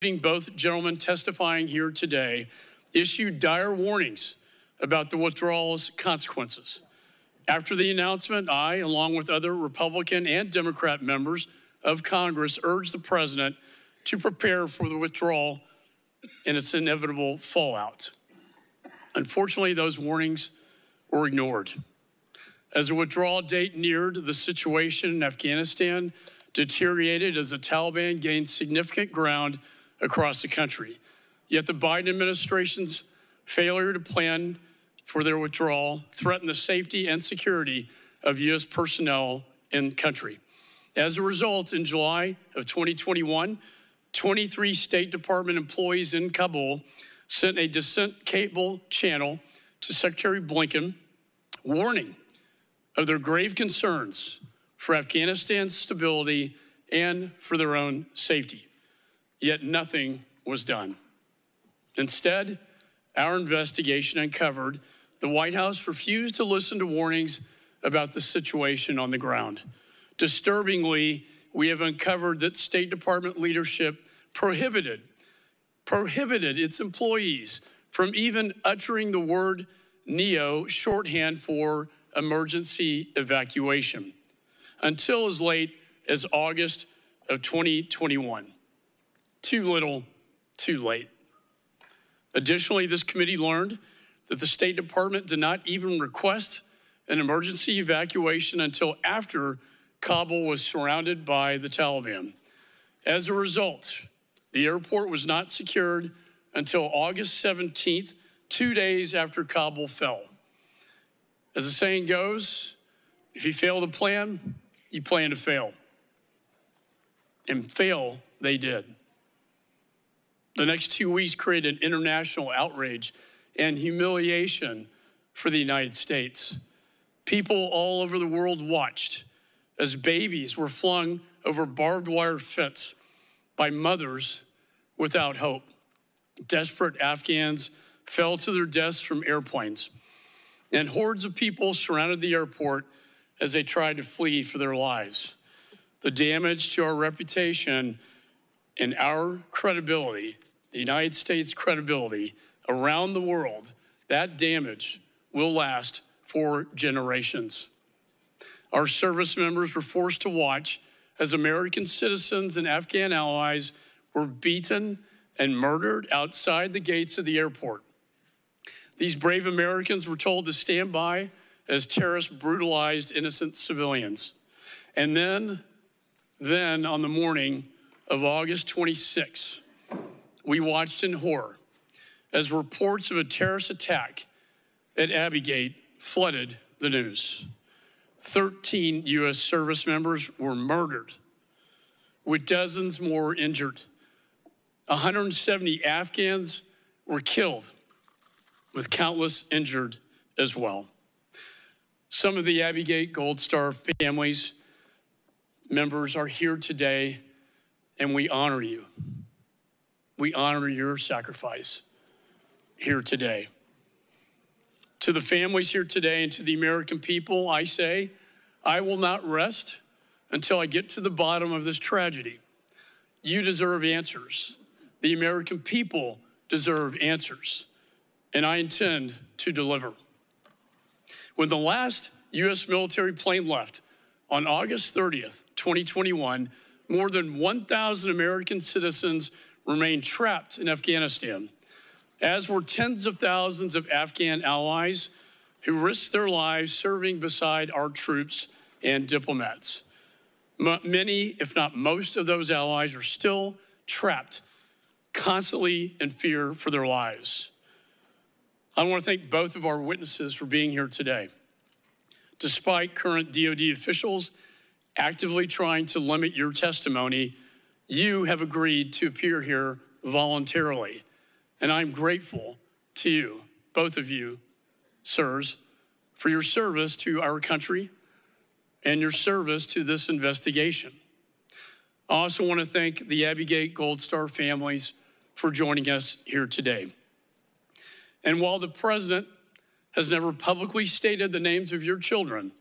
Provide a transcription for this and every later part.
both gentlemen testifying here today, issued dire warnings about the withdrawal's consequences. After the announcement, I, along with other Republican and Democrat members of Congress, urged the president to prepare for the withdrawal and its inevitable fallout. Unfortunately, those warnings were ignored. As the withdrawal date neared, the situation in Afghanistan deteriorated as the Taliban gained significant ground across the country. Yet the Biden administration's failure to plan for their withdrawal threatened the safety and security of U.S. personnel in the country. As a result, in July of 2021, 23 State Department employees in Kabul sent a dissent cable channel to Secretary Blinken warning of their grave concerns for Afghanistan's stability and for their own safety. Yet nothing was done. Instead, our investigation uncovered the White House refused to listen to warnings about the situation on the ground. Disturbingly, we have uncovered that State Department leadership prohibited its employees from even uttering the word NEO, shorthand for emergency evacuation, until as late as August of 2021. Too little, too late. Additionally, this committee learned that the State Department did not even request an emergency evacuation until after Kabul was surrounded by the Taliban. As a result, the airport was not secured until August 17th, 2 days after Kabul fell. As the saying goes, if you fail to plan, you plan to fail. And fail they did. The next 2 weeks created international outrage and humiliation for the United States. People all over the world watched as babies were flung over barbed wire fence by mothers without hope. Desperate Afghans fell to their deaths from airplanes, and hordes of people surrounded the airport as they tried to flee for their lives. The damage to our reputation and our credibility, the United States' credibility around the world, that damage will last for generations. Our service members were forced to watch as American citizens and Afghan allies were beaten and murdered outside the gates of the airport. These brave Americans were told to stand by as terrorists brutalized innocent civilians. And then on the morning of August 26, we watched in horror as reports of a terrorist attack at Abbey Gate flooded the news. 13 U.S. service members were murdered, with dozens more injured. 170 Afghans were killed, with countless injured as well. Some of the Abbey Gate Gold Star families members are here today, and we honor you. We honor your sacrifice here today. To the families here today and to the American people, I say, I will not rest until I get to the bottom of this tragedy. You deserve answers. The American people deserve answers, and I intend to deliver. When the last U.S. military plane left on August 30th, 2021, more than 1,000 American citizens remained trapped in Afghanistan, as were tens of thousands of Afghan allies who risked their lives serving beside our troops and diplomats. Many, if not most, of those allies are still trapped, constantly in fear for their lives. I want to thank both of our witnesses for being here today. Despite current DoD officials actively trying to limit your testimony, you have agreed to appear here voluntarily. And I'm grateful to you, both of you, sirs, for your service to our country and your service to this investigation. I also want to thank the Abbey Gate Gold Star families for joining us here today. And while the president has never publicly stated the names of your children,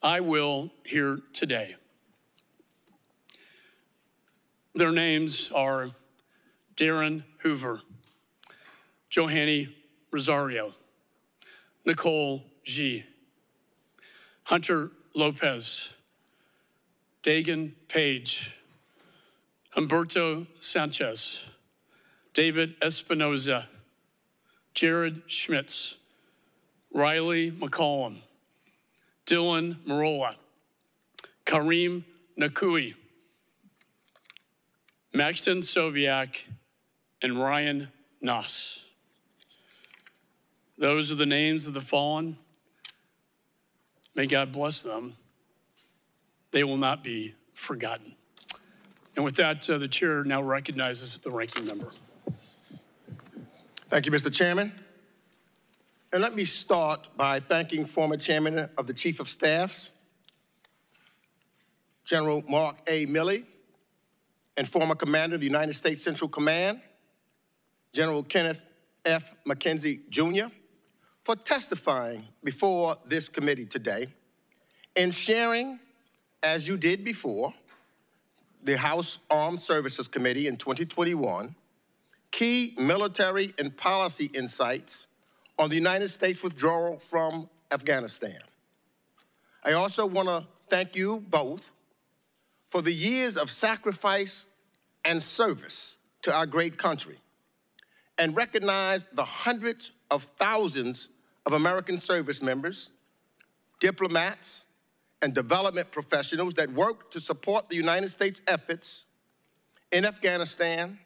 I will here today. Their names are Darren Hoover, Johanny Rosario, Nicole G, Hunter Lopez, Dagan Page, Humberto Sanchez, David Espinoza, Jared Schmitz, Riley McCollum, Dylan Marola, Kareem Nakui, Maxton Soviak, and Ryan Noss. Those are the names of the fallen. May God bless them. They will not be forgotten. And with that, the chair now recognizes the ranking member. Thank you, Mr. Chairman. And let me start by thanking former Chairman of the Chief of Staffs, General Mark A. Milley, and former Commander of the United States Central Command, General Kenneth F. McKenzie, Jr., for testifying before this committee today and sharing, as you did before, the House Armed Services Committee in 2021, key military and policy insights on the United States withdrawal from Afghanistan. I also want to thank you both for the years of sacrifice and service to our great country, and recognize the hundreds of thousands of American service members, diplomats, and development professionals that work to support the United States efforts in Afghanistan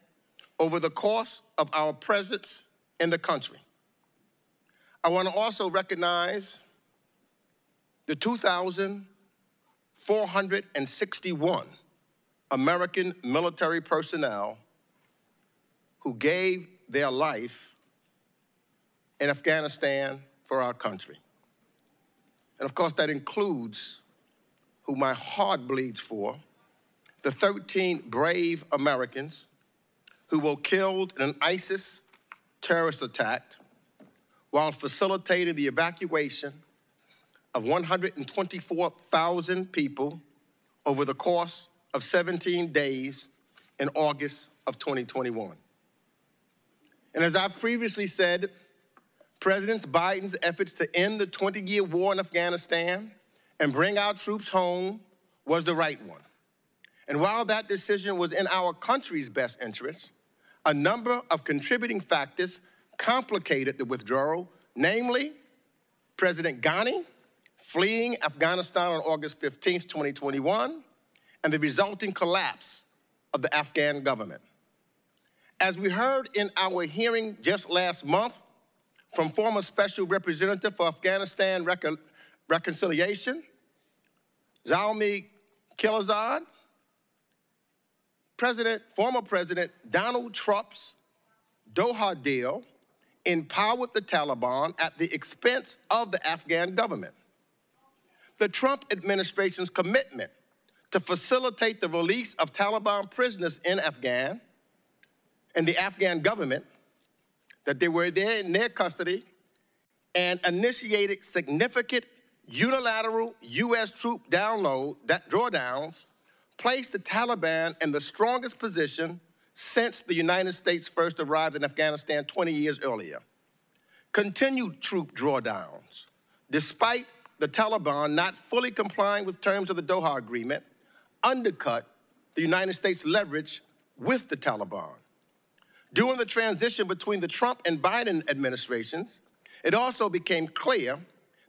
over the course of our presence in the country. I want to also recognize the 2,461 American military personnel who gave their life in Afghanistan for our country. And of course, that includes, who my heart bleeds for, the 13 brave Americans who were killed in an ISIS terrorist attack while facilitating the evacuation of 124,000 people over the course of 17 days in August of 2021. And as I've previously said, President Biden's efforts to end the 20-year war in Afghanistan and bring our troops home was the right one. And while that decision was in our country's best interest, a number of contributing factors complicated the withdrawal, namely President Ghani fleeing Afghanistan on August 15, 2021, and the resulting collapse of the Afghan government. As we heard in our hearing just last month from former Special Representative for Afghanistan Reconciliation, Zalmi Khalilzad, former President Donald Trump's Doha deal empowered the Taliban at the expense of the Afghan government. The Trump administration's commitment to facilitate the release of Taliban prisoners in the Afghan government, that they were there in their custody, and initiated significant unilateral U.S. troop drawdowns, placed the Taliban in the strongest position since the United States first arrived in Afghanistan 20 years earlier. Continued troop drawdowns, despite the Taliban not fully complying with terms of the Doha Agreement, undercut the United States' leverage with the Taliban. During the transition between the Trump and Biden administrations, it also became clear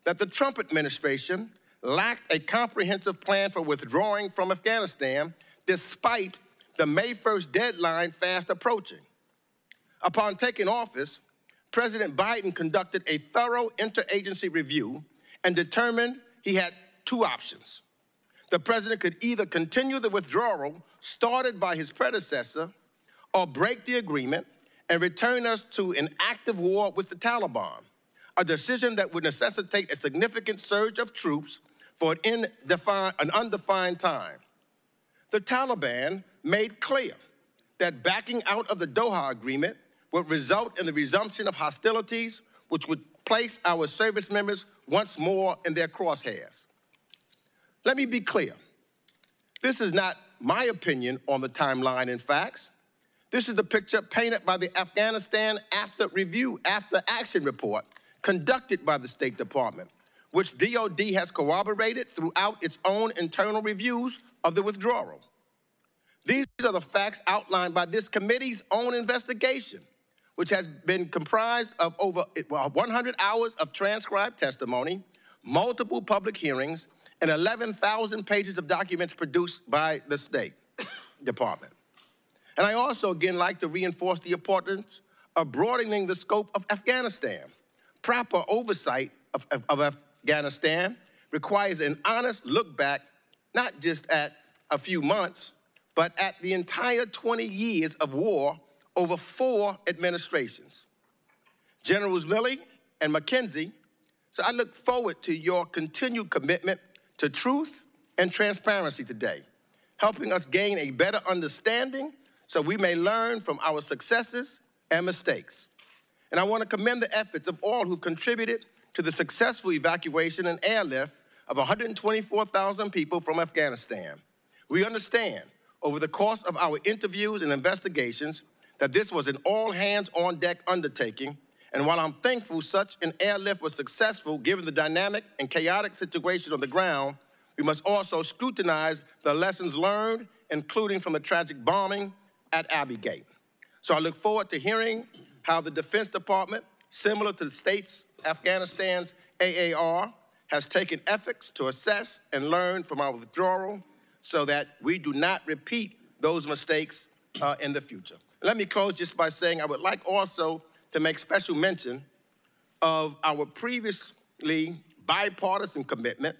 that the Trump administration lacked a comprehensive plan for withdrawing from Afghanistan, despite the May 1st deadline fast approaching. Upon taking office, President Biden conducted a thorough interagency review and determined he had two options. The president could either continue the withdrawal started by his predecessor or break the agreement and return us to an active war with the Taliban, a decision that would necessitate a significant surge of troops for an undefined time. The Taliban made clear that backing out of the Doha Agreement would result in the resumption of hostilities, which would place our service members once more in their crosshairs. Let me be clear. This is not my opinion on the timeline and facts. This is the picture painted by the Afghanistan After Action report conducted by the State Department, which DOD has corroborated throughout its own internal reviews of the withdrawal. These are the facts outlined by this committee's own investigation, which has been comprised of over 100 hours of transcribed testimony, multiple public hearings, and 11,000 pages of documents produced by the State Department. And I also, again, like to reinforce the importance of broadening the scope of Afghanistan. Proper oversight of Afghanistan requires an honest look back, not just at a few months, but at the entire 20 years of war over 4 administrations. Generals Milley and McKenzie, so I look forward to your continued commitment to truth and transparency today, helping us gain a better understanding so we may learn from our successes and mistakes. And I want to commend the efforts of all who contributed to the successful evacuation and airlift of 124,000 people from Afghanistan. We understand over the course of our interviews and investigations that this was an all-hands-on-deck undertaking, and while I'm thankful such an airlift was successful given the dynamic and chaotic situation on the ground, we must also scrutinize the lessons learned, including from the tragic bombing at Abbey Gate. So I look forward to hearing how the Defense Department, similar to the states Afghanistan's AAR, has taken efforts to assess and learn from our withdrawal so that we do not repeat those mistakes in the future. Let me close just by saying I would like also to make special mention of our previously bipartisan commitment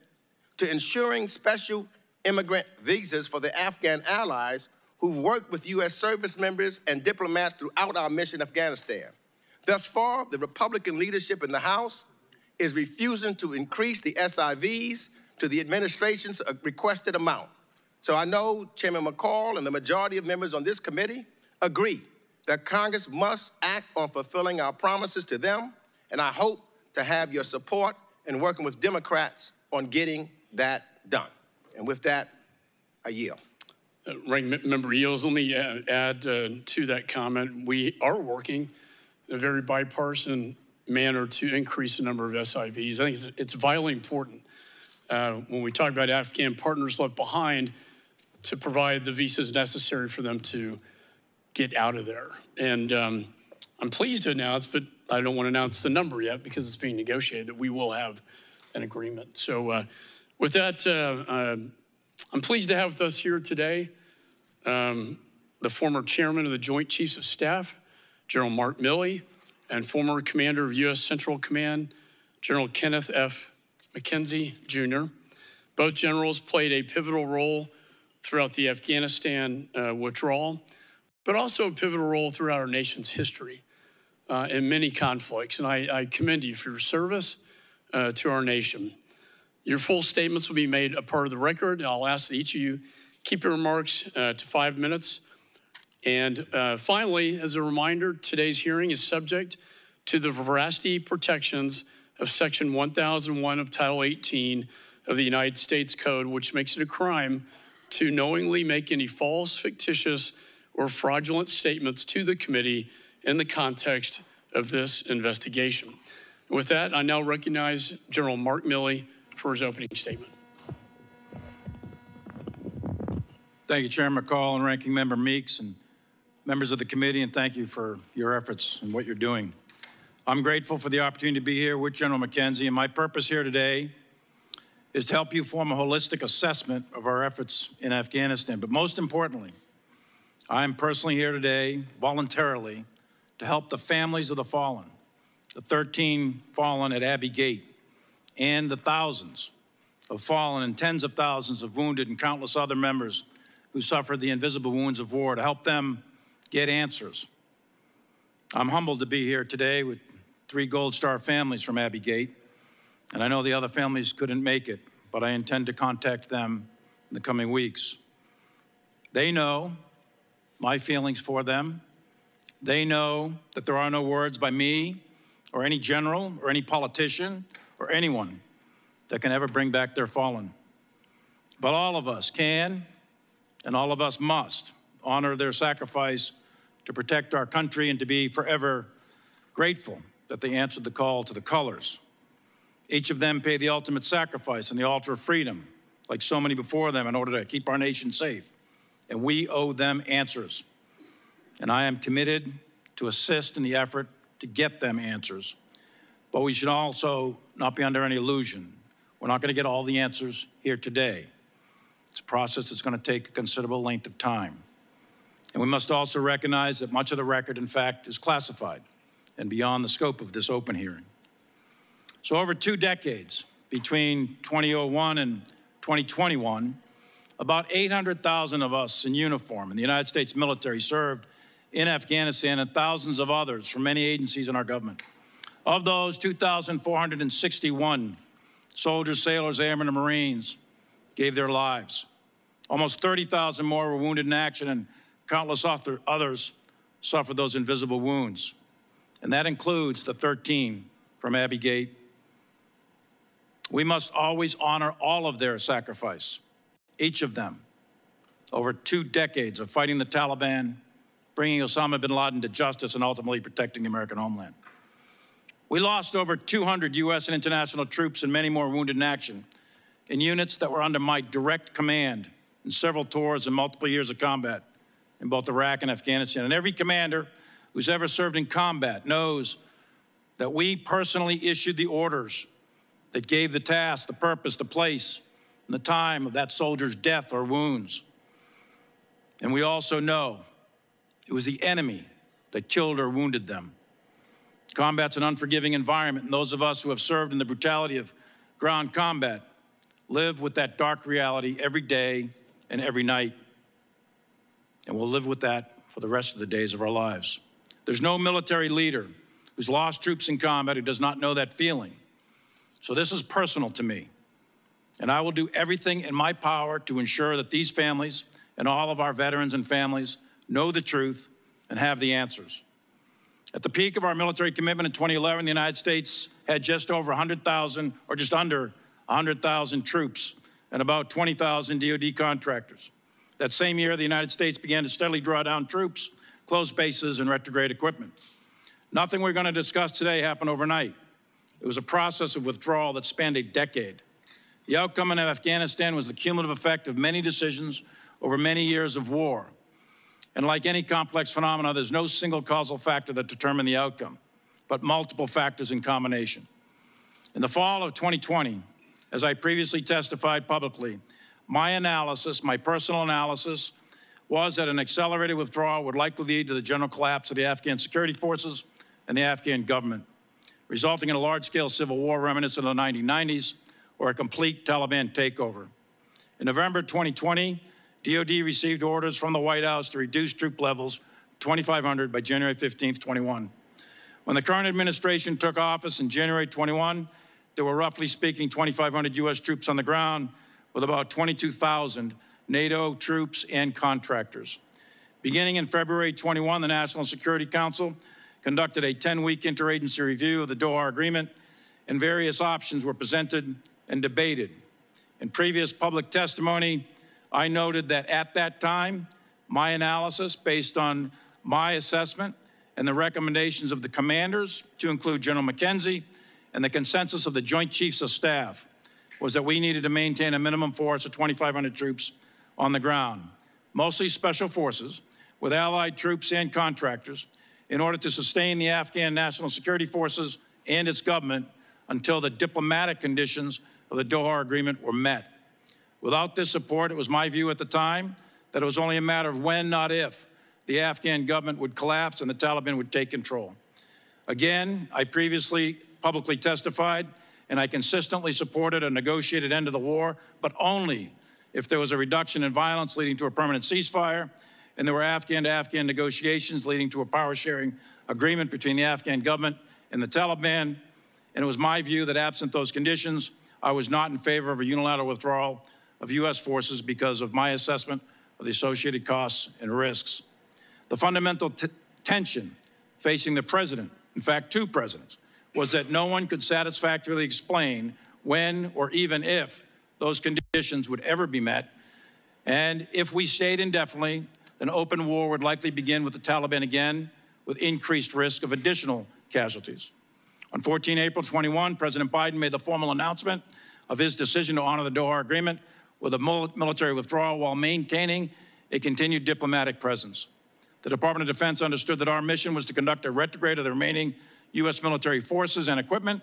to ensuring special immigrant visas for the Afghan allies who've worked with U.S. service members and diplomats throughout our mission in Afghanistan. Thus far, the Republican leadership in the House is refusing to increase the SIVs to the administration's requested amount. So I know Chairman McCall and the majority of members on this committee agree that Congress must act on fulfilling our promises to them, and I hope to have your support in working with Democrats on getting that done. And with that, I yield. Ranking Member yields. Let me add to that comment. We are working in a very bipartisan manner to increase the number of SIVs. I think it's vitally important when we talk about Afghan partners left behind to provide the visas necessary for them to get out of there. And I'm pleased to announce, but I don't want to announce the number yet because it's being negotiated, that we will have an agreement. So with that, I'm pleased to have with us here today the former chairman of the Joint Chiefs of Staff, General Mark Milley, and former commander of U.S. Central Command, General Kenneth F. McKenzie, Jr. Both generals played a pivotal role throughout the Afghanistan withdrawal, but also a pivotal role throughout our nation's history in many conflicts. And I commend you for your service to our nation. Your full statements will be made a part of the record. I'll ask that each of you keep your remarks to 5 minutes. And finally, as a reminder, today's hearing is subject to the veracity protections of Section 1001 of Title 18 of the United States Code, which makes it a crime to knowingly make any false, fictitious, or fraudulent statements to the committee in the context of this investigation. With that, I now recognize General Mark Milley for his opening statement. Thank you, Chairman McCall and Ranking Member Meeks and members of the committee, and thank you for your efforts and what you're doing. I'm grateful for the opportunity to be here with General McKenzie, and my purpose here today is to help you form a holistic assessment of our efforts in Afghanistan. But most importantly, I'm personally here today, voluntarily, to help the families of the fallen, the 13 fallen at Abbey Gate, and the thousands of fallen and tens of thousands of wounded and countless other members who suffered the invisible wounds of war, to help them get answers. I'm humbled to be here today with 3 Gold Star families from Abbey Gate, and I know the other families couldn't make it, but I intend to contact them in the coming weeks. They know my feelings for them. They know that there are no words by me or any general or any politician or anyone that can ever bring back their fallen. But all of us can, and all of us must honor their sacrifice to protect our country and to be forever grateful that they answered the call to the colors. Each of them paid the ultimate sacrifice on the altar of freedom, like so many before them, in order to keep our nation safe. And we owe them answers. And I am committed to assist in the effort to get them answers. But we should also not be under any illusion. We're not going to get all the answers here today. It's a process that's going to take a considerable length of time. And we must also recognize that much of the record, in fact, is classified and beyond the scope of this open hearing. So over 2 decades, between 2001 and 2021, about 800,000 of us in uniform in the United States military served in Afghanistan, and thousands of others from many agencies in our government. Of those, 2,461 soldiers, sailors, airmen, and Marines gave their lives. Almost 30,000 more were wounded in action, and countless others suffered those invisible wounds. And that includes the 13 from Abbey Gate. We must always honor all of their sacrifice, each of them, over 2 decades of fighting the Taliban, bringing Osama bin Laden to justice, and ultimately protecting the American homeland. We lost over 200 U.S. and international troops and many more wounded in action in units that were under my direct command in several tours and multiple years of combat in both Iraq and Afghanistan. And every commander who's ever served in combat knows that we personally issued the orders that gave the task, the purpose, the place, and the time of that soldier's death or wounds. And we also know it was the enemy that killed or wounded them. Combat's an unforgiving environment, and those of us who have served in the brutality of ground combat live with that dark reality every day and every night. And we'll live with that for the rest of the days of our lives. There's no military leader who's lost troops in combat who does not know that feeling. So this is personal to me. And I will do everything in my power to ensure that these families and all of our veterans and families know the truth and have the answers. At the peak of our military commitment in 2011, the United States had just over 100,000, or just under 100,000 troops and about 20,000 DoD contractors. That same year, the United States began to steadily draw down troops, close bases, and retrograde equipment. Nothing we're going to discuss today happened overnight. It was a process of withdrawal that spanned a decade. The outcome in Afghanistan was the cumulative effect of many decisions over many years of war. And like any complex phenomena, there's no single causal factor that determined the outcome, but multiple factors in combination. In the fall of 2020, as I previously testified publicly, my analysis, my personal analysis, was that an accelerated withdrawal would likely lead to the general collapse of the Afghan security forces and the Afghan government, resulting in a large-scale civil war reminiscent of the 1990s or a complete Taliban takeover. In November 2020, DoD received orders from the White House to reduce troop levels 2,500 by January 15, 21. When the current administration took office in January 21, there were, roughly speaking, 2,500 U.S. troops on the ground with about 22,000 NATO troops and contractors. Beginning in February 21, the National Security Council conducted a 10-week interagency review of the Doha Agreement, and various options were presented and debated. In previous public testimony, I noted that at that time, my analysis, based on my assessment and the recommendations of the commanders, to include General McKenzie, and the consensus of the Joint Chiefs of Staff, was that we needed to maintain a minimum force of 2,500 troops on the ground, mostly special forces, with allied troops and contractors, in order to sustain the Afghan National Security Forces and its government until the diplomatic conditions of the Doha Agreement were met. Without this support, it was my view at the time that it was only a matter of when, not if, the Afghan government would collapse and the Taliban would take control. Again, I previously publicly testified, and I consistently supported a negotiated end to the war, but only if there was a reduction in violence leading to a permanent ceasefire, and there were Afghan-to-Afghan negotiations leading to a power-sharing agreement between the Afghan government and the Taliban. And it was my view that absent those conditions, I was not in favor of a unilateral withdrawal of U.S. forces because of my assessment of the associated costs and risks. The fundamental tension facing the president, in fact, 2 presidents, was that no one could satisfactorily explain when or even if those conditions would ever be met, and if we stayed indefinitely, then open war would likely begin with the Taliban again, with increased risk of additional casualties. On 14 April 21, President Biden made the formal announcement of his decision to honor the Doha Agreement with a military withdrawal while maintaining a continued diplomatic presence. The Department of Defense understood that our mission was to conduct a retrograde of the remaining U.S. military forces and equipment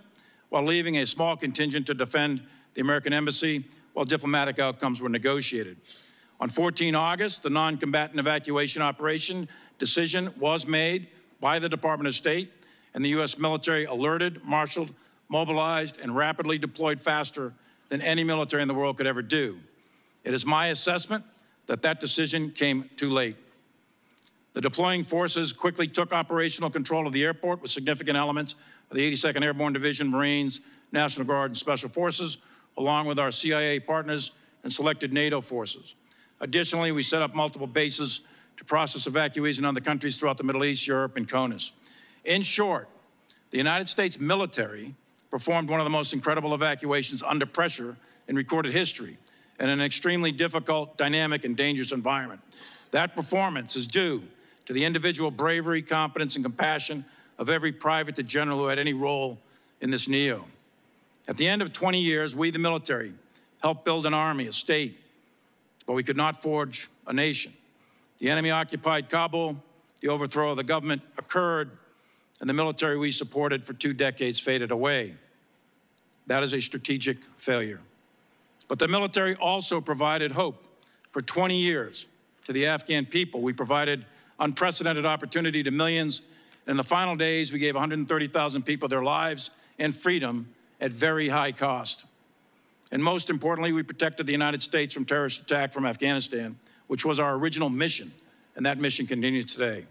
while leaving a small contingent to defend the American embassy while diplomatic outcomes were negotiated. On 14 August, the non-combatant evacuation operation decision was made by the Department of State, and the U.S. military alerted, marshaled, mobilized, and rapidly deployed faster than any military in the world could ever do. It is my assessment that that decision came too late. The deploying forces quickly took operational control of the airport with significant elements of the 82nd Airborne Division, Marines, National Guard, and Special Forces, along with our CIA partners and selected NATO forces. Additionally, we set up multiple bases to process evacuees in other countries throughout the Middle East, Europe, and CONUS. In short, the United States military performed one of the most incredible evacuations under pressure in recorded history in an extremely difficult, dynamic, and dangerous environment. That performance is due to the individual bravery, competence, and compassion of every private to general who had any role in this NEO. At the end of 20 years, we, the military, helped build an army, a state, but we could not forge a nation. The enemy occupied Kabul, the overthrow of the government occurred, and the military we supported for 2 decades faded away. That is a strategic failure. But the military also provided hope for 20 years to the Afghan people. We provided unprecedented opportunity to millions. In the final days, we gave 130,000 people their lives and freedom at very high cost. And most importantly, we protected the United States from terrorist attack from Afghanistan, which was our original mission, and that mission continues today.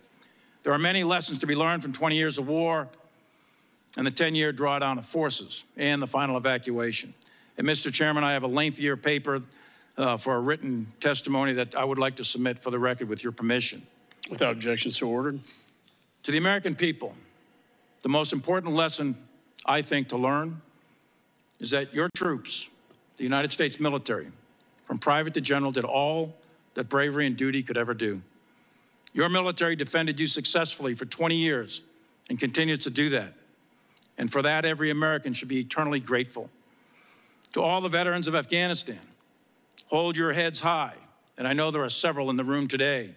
There are many lessons to be learned from 20 years of war and the 10-year drawdown of forces and the final evacuation. And Mr. Chairman, I have a lengthier paper for a written testimony that I would like to submit for the record with your permission. Without objection, so ordered. To the American people, the most important lesson, I think, to learn is that your troops, the United States military, from private to general, did all that bravery and duty could ever do. Your military defended you successfully for 20 years and continues to do that. And for that, every American should be eternally grateful. To all the veterans of Afghanistan, hold your heads high, and I know there are several in the room today.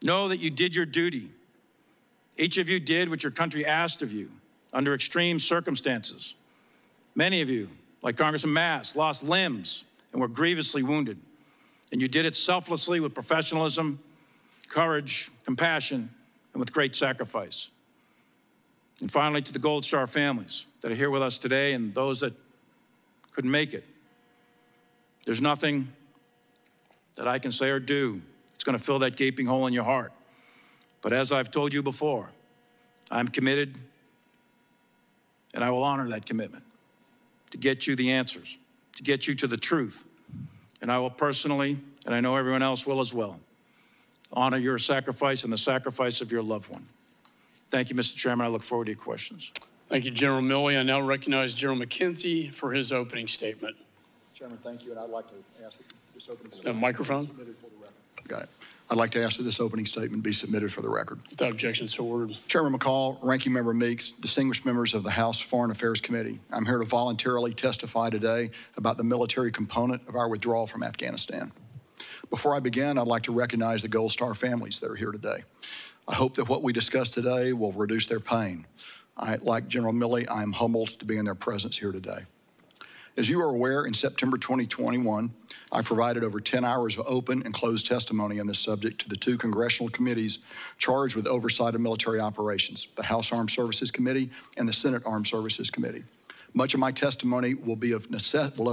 Know that you did your duty. Each of you did what your country asked of you under extreme circumstances. Many of you, like Congressman Mass, lost limbs and were grievously wounded. And you did it selflessly with professionalism, courage, compassion, and with great sacrifice. And finally, to the Gold Star families that are here with us today and those that couldn't make it, there's nothing that I can say or do that's going to fill that gaping hole in your heart. But as I've told you before, I'm committed, and I will honor that commitment to get you the answers, to get you to the truth. And I will personally, and I know everyone else will as well, honor your sacrifice and the sacrifice of your loved one. Thank you, Mr. Chairman. I look forward to your questions. Thank you, General Milley. I now recognize General McKenzie for his opening statement. Chairman, thank you, and I'd like to ask that this opening statement microphone. be submitted for the record. Got it. I'd like to ask that this opening statement be submitted for the record. Without objection, so ordered. Chairman McCall, Ranking Member Meeks, distinguished members of the House Foreign Affairs Committee, I'm here to voluntarily testify today about the military component of our withdrawal from Afghanistan. Before I begin, I'd like to recognize the Gold Star families that are here today. I hope that what we discuss today will reduce their pain. Like General Milley, I am humbled to be in their presence here today. As you are aware, in September 2021, I provided over 10 hours of open and closed testimony on this subject to the 2 congressional committees charged with oversight of military operations, the House Armed Services Committee and the Senate Armed Services Committee. Much of my testimony will of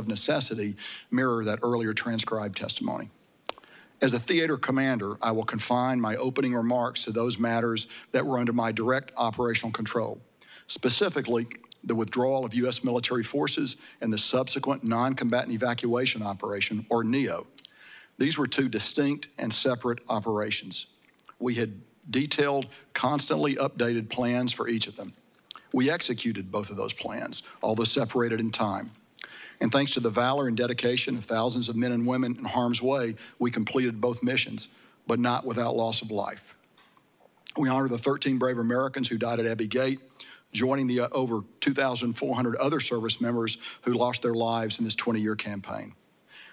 necessity mirror that earlier transcribed testimony. As a theater commander, I will confine my opening remarks to those matters that were under my direct operational control, specifically the withdrawal of U.S. military forces and the subsequent non-combatant evacuation operation, or NEO. These were 2 distinct and separate operations. We had detailed, constantly updated plans for each of them. We executed both of those plans, although separated in time. And thanks to the valor and dedication of thousands of men and women in harm's way, we completed both missions, but not without loss of life. We honor the 13 brave Americans who died at Abbey Gate, joining the over 2,400 other service members who lost their lives in this 20-year campaign.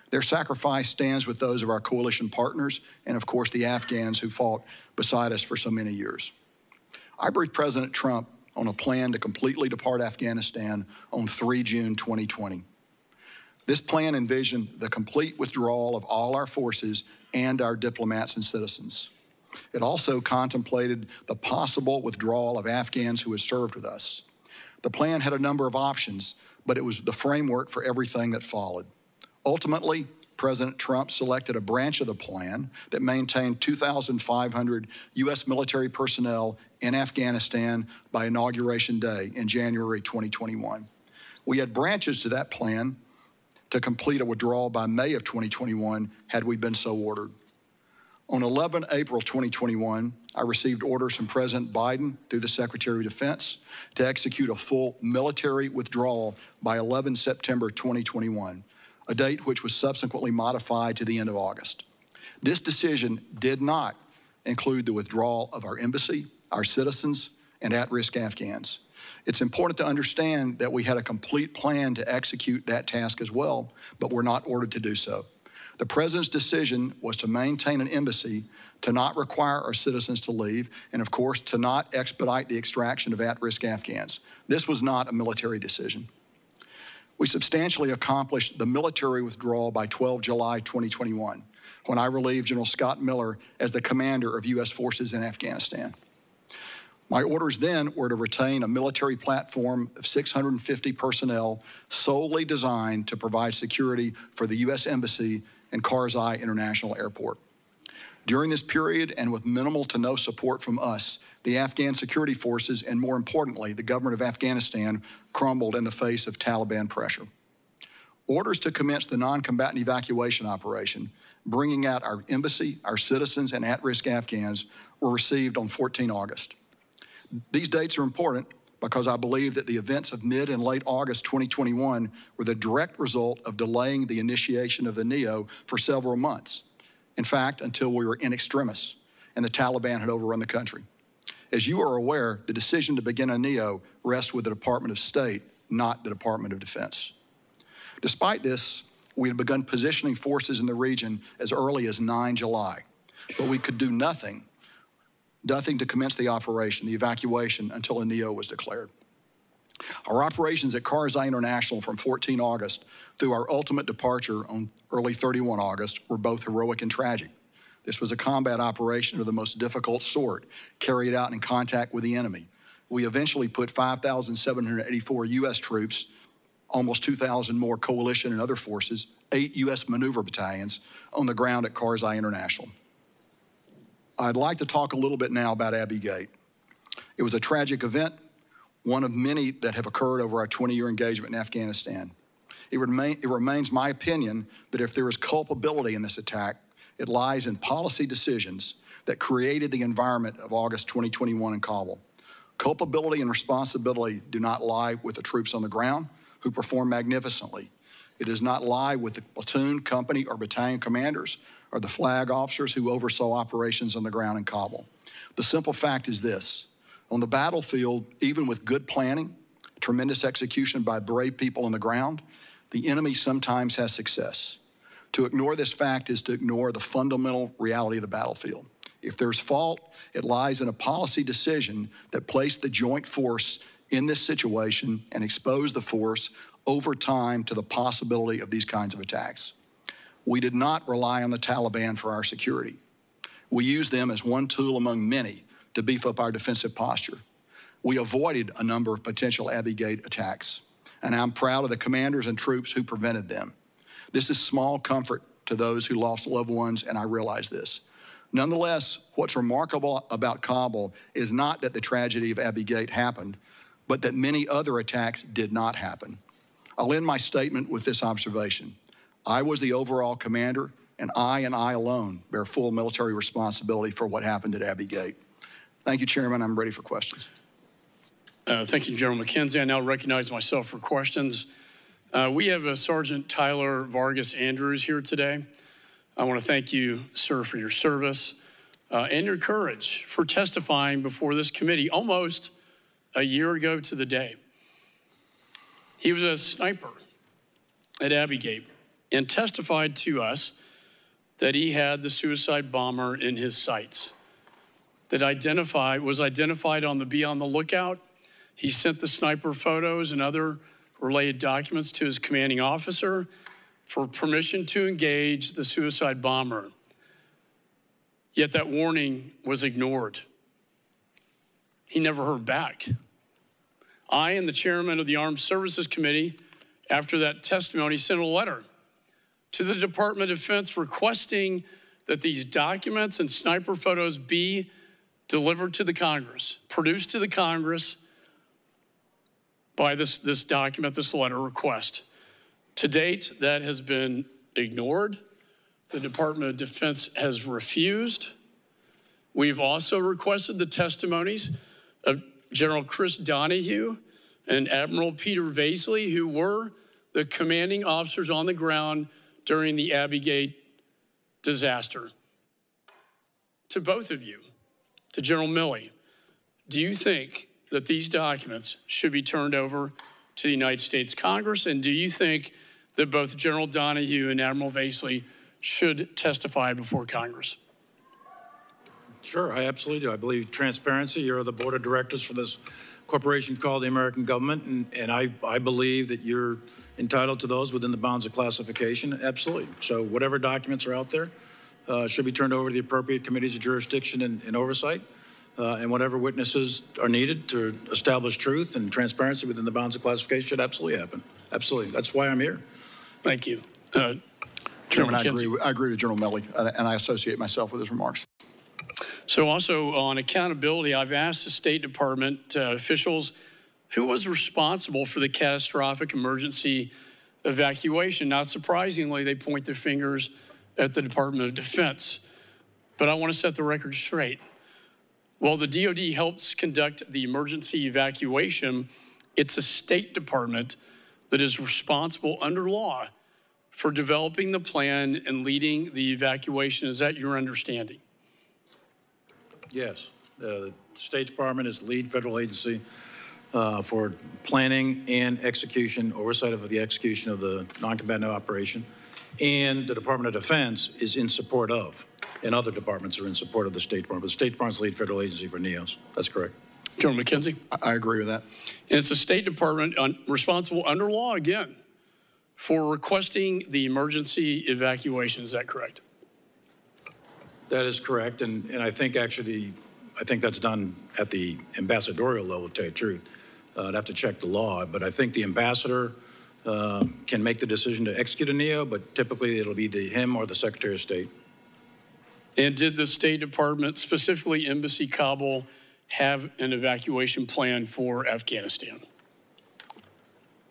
Their sacrifice stands with those of our coalition partners and, of course, the Afghans who fought beside us for so many years. I briefed President Trump on a plan to completely depart Afghanistan on 3 June 2020. This plan envisioned the complete withdrawal of all our forces and our diplomats and citizens. It also contemplated the possible withdrawal of Afghans who had served with us. The plan had a number of options, but it was the framework for everything that followed. Ultimately, President Trump selected a branch of the plan that maintained 2,500 U.S. military personnel in Afghanistan by Inauguration Day in January 2021. We had branches to that plan to complete a withdrawal by May of 2021 had we been so ordered. On 11 April 2021, I received orders from President Biden through the Secretary of Defense to execute a full military withdrawal by 11 September 2021, a date which was subsequently modified to the end of August. This decision did not include the withdrawal of our embassy, our citizens, and at-risk Afghans. It's important to understand that we had a complete plan to execute that task as well, but were not ordered to do so. The President's decision was to maintain an embassy, to not require our citizens to leave, and of course, to not expedite the extraction of at-risk Afghans. This was not a military decision. We substantially accomplished the military withdrawal by 12 July 2021, when I relieved General Scott Miller as the commander of U.S. forces in Afghanistan. My orders then were to retain a military platform of 650 personnel solely designed to provide security for the U.S. Embassy and Karzai International Airport. During this period, and with minimal to no support from us, the Afghan security forces, and more importantly, the government of Afghanistan, crumbled in the face of Taliban pressure. Orders to commence the non-combatant evacuation operation, bringing out our embassy, our citizens, and at-risk Afghans, were received on 14 August. These dates are important because I believe that the events of mid and late August 2021 were the direct result of delaying the initiation of the NEO for several months. In fact, until we were in extremis and the Taliban had overrun the country. As you are aware, the decision to begin a NEO rests with the Department of State, not the Department of Defense. Despite this, we had begun positioning forces in the region as early as 9 July, but we could do nothing to commence the operation, the evacuation, until a NEO was declared. Our operations at Karzai International from 14 August through our ultimate departure on early 31 August were both heroic and tragic. This was a combat operation of the most difficult sort, carried out in contact with the enemy. We eventually put 5,784 U.S. troops, almost 2,000 more coalition and other forces, 8 U.S. maneuver battalions on the ground at Karzai International. I'd like to talk a little bit now about Abbey Gate. It was a tragic event, one of many that have occurred over our 20-year engagement in Afghanistan. It remains my opinion that if there is culpability in this attack, it lies in policy decisions that created the environment of August 2021 in Kabul. Culpability and responsibility do not lie with the troops on the ground, who perform magnificently. It does not lie with the platoon, company, or battalion commanders, or the flag officers who oversaw operations on the ground in Kabul. The simple fact is this: on the battlefield, even with good planning, tremendous execution by brave people on the ground, the enemy sometimes has success. To ignore this fact is to ignore the fundamental reality of the battlefield. If there's fault, it lies in a policy decision that placed the joint force in this situation and exposed the force over time to the possibility of these kinds of attacks. We did not rely on the Taliban for our security. We used them as one tool among many to beef up our defensive posture. We avoided a number of potential Abbey Gate attacks, and I'm proud of the commanders and troops who prevented them. This is small comfort to those who lost loved ones, and I realize this. Nonetheless, what's remarkable about Kabul is not that the tragedy of Abbey Gate happened, but that many other attacks did not happen. I'll end my statement with this observation. I was the overall commander, and I alone bear full military responsibility for what happened at Abbey Gate. Thank you, Chairman. I'm ready for questions. Thank you, General McKenzie. I now recognize myself for questions. We have Sergeant Tyler Vargas-Andrews here today. I want to thank you, sir, for your service. and your courage for testifying before this committee almost a year ago to the day. He was a sniper at Abbey Gate and testified to us that he had the suicide bomber in his sights, that was identified on the Be on the Lookout. He sent the sniper photos and other related documents to his commanding officer for permission to engage the suicide bomber. Yet that warning was ignored. He never heard back. I and the chairman of the Armed Services Committee, after that testimony, sent a letter to the Department of Defense requesting that these documents and sniper photos be delivered to the Congress, produced to the Congress by this document, this letter request. To date, that has been ignored. The Department of Defense has refused. We've also requested the testimonies of General Chris Donahue and Admiral Peter Vasley, who were the commanding officers on the ground during the Abbey Gate disaster. To both of you, to General Milley, do you think that these documents should be turned over to the United States Congress? And do you think that both General Donahue and Admiral Vasley should testify before Congress? Sure, I absolutely do. I believe transparency. You're the board of directors for this corporation called the American government, and I believe that you're entitled to those within the bounds of classification. Absolutely. So whatever documents are out there should be turned over to the appropriate committees of jurisdiction and oversight, and whatever witnesses are needed to establish truth and transparency within the bounds of classification should absolutely happen. Absolutely. That's why I'm here. Thank you. Chairman, I agree with General Milley, and I associate myself with his remarks. So also on accountability, I've asked the State Department officials who was responsible for the catastrophic emergency evacuation. Not surprisingly, they point their fingers at the Department of Defense. But I want to set the record straight. While the DoD helps conduct the emergency evacuation, it's a State Department that is responsible under law for developing the plan and leading the evacuation. Is that your understanding? Yes. The State Department is the lead federal agency for planning and execution, oversight of the execution of the non-combatant operation. And the Department of Defense is in support of, and other departments are in support of the State Department. The State Department's the lead federal agency for NEOs. That's correct. General McKenzie? I agree with that. And it's a State Department responsible under law, again, for requesting the emergency evacuation. Is that correct? That is correct, and I think actually, I think that's done at the ambassadorial level, to tell you the truth. I'd have to check the law, but I think the ambassador can make the decision to execute a NEO, but typically it'll be him or the Secretary of State. And did the State Department, specifically Embassy Kabul, have an evacuation plan for Afghanistan?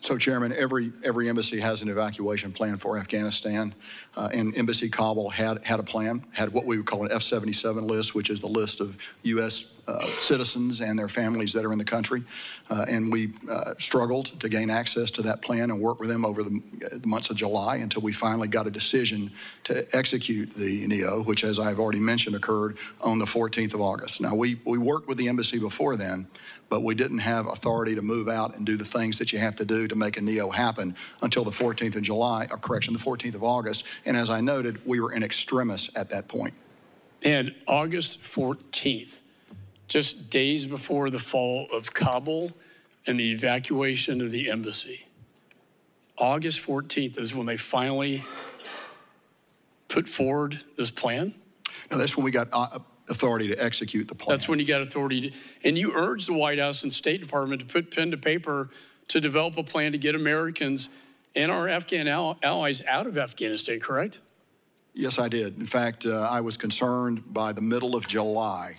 So, Chairman, every embassy has an evacuation plan for Afghanistan, and Embassy Kabul had a plan, had what we would call an F-77 list, which is the list of U.S. Citizens and their families that are in the country, and we struggled to gain access to that plan and work with them over the months of July until we finally got a decision to execute the NEO, which, as I've already mentioned, occurred on the 14th of August. Now, we worked with the embassy before then, but we didn't have authority to move out and do the things that you have to do to make a NEO happen until the 14th of July, or correction, the 14th of August. And as I noted, we were in extremis at that point. And August 14th, just days before the fall of Kabul and the evacuation of the embassy, August 14th is when they finally put forward this plan? No, that's when we got authority to execute the plan. That's when you got authority and you urged the White House and State Department to put pen to paper to develop a plan to get Americans and our Afghan allies out of Afghanistan, correct? Yes, I did. In fact, I was concerned by the middle of July.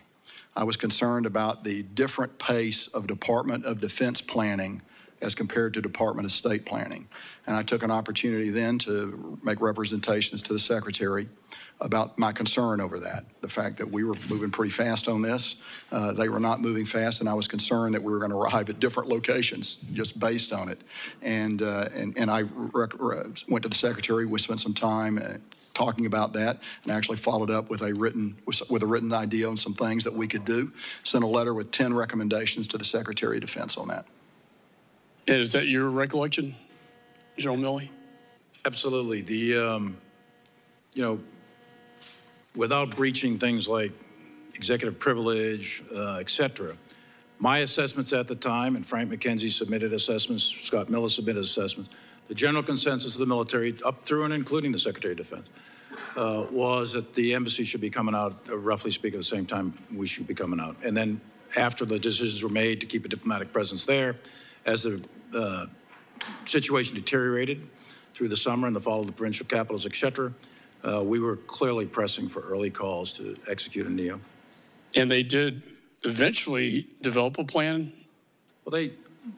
I was concerned about the different pace of Department of Defense planning as compared to Department of State planning. And I took an opportunity then to make representations to the Secretary about my concern over that, the fact that we were moving pretty fast on this. They were not moving fast, and I was concerned that we were going to arrive at different locations just based on it. And I went to the Secretary. We spent some time talking about that, and actually followed up with a written idea on some things that we could do. Sent a letter with 10 recommendations to the Secretary of Defense on that. And is that your recollection, General Milley? Absolutely. Without breaching things like executive privilege, et cetera, my assessments at the time, and Frank McKenzie submitted assessments, Scott Miller submitted assessments, the general consensus of the military, up through and including the Secretary of Defense, was that the embassy should be coming out, roughly speaking, at the same time we should be coming out. And then after the decisions were made to keep a diplomatic presence there, as the situation deteriorated through the summer and the fall of the provincial capitals, et cetera, we were clearly pressing for early calls to execute a NEO. And they did eventually develop a plan?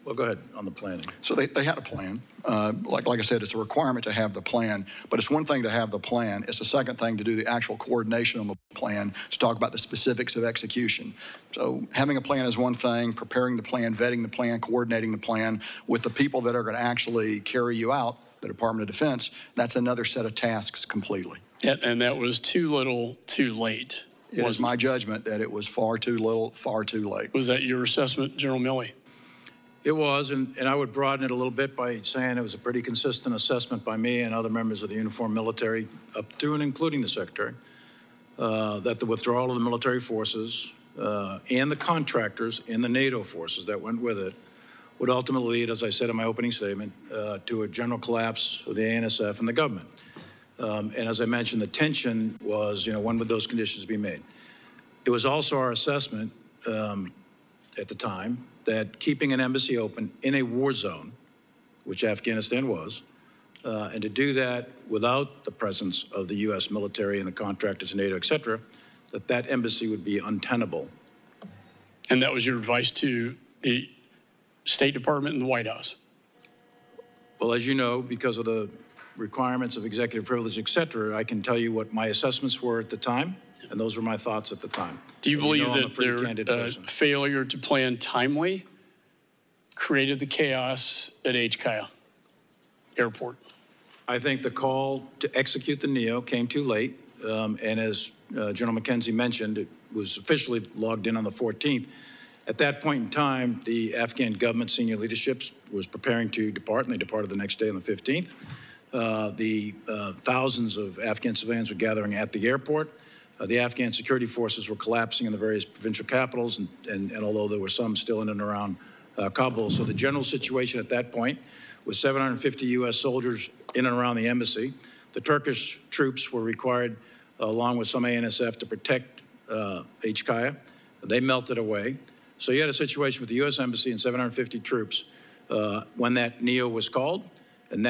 Well, go ahead on the planning. So they had a plan. Like I said, it's a requirement to have the plan, but it's one thing to have the plan. It's a second thing to do the actual coordination on the plan, to talk about the specifics of execution. So having a plan is one thing, preparing the plan, vetting the plan, coordinating the plan with the people that are going to actually carry you out, the Department of Defense, that's another set of tasks completely. And that was too little, too late. It was my judgment that it was far too little, far too late. Was that your assessment, General Milley? It was, and I would broaden it a little bit by saying it was a pretty consistent assessment by me and other members of the uniformed military, up to and including the Secretary, that the withdrawal of the military forces and the contractors in the NATO forces that went with it would ultimately lead, as I said in my opening statement, to a general collapse of the ANSF and the government. And as I mentioned, the tension was, when would those conditions be made? It was also our assessment at the time that keeping an embassy open in a war zone, which Afghanistan was, and to do that without the presence of the U.S. military and the contractors in NATO, et cetera, that embassy would be untenable. And that was your advice to the State Department and the White House? Well, as you know, because of the requirements of executive privilege, et cetera, I can tell you what my assessments were at the time, and those were my thoughts at the time. Do you believe that their failure to plan timely created the chaos at HKIA Airport? I think the call to execute the NEO came too late, and as General McKenzie mentioned, it was officially logged in on the 14th. At that point in time, the Afghan government senior leadership was preparing to depart, and they departed the next day on the 15th. Thousands of Afghan civilians were gathering at the airport. The Afghan security forces were collapsing in the various provincial capitals, and although there were some still in and around Kabul. So the general situation at that point was 750 U.S. soldiers in and around the embassy. The Turkish troops were required, along with some ANSF, to protect HKIA. They melted away. So you had a situation with the U.S. Embassy and 750 troops when that NEO was called. And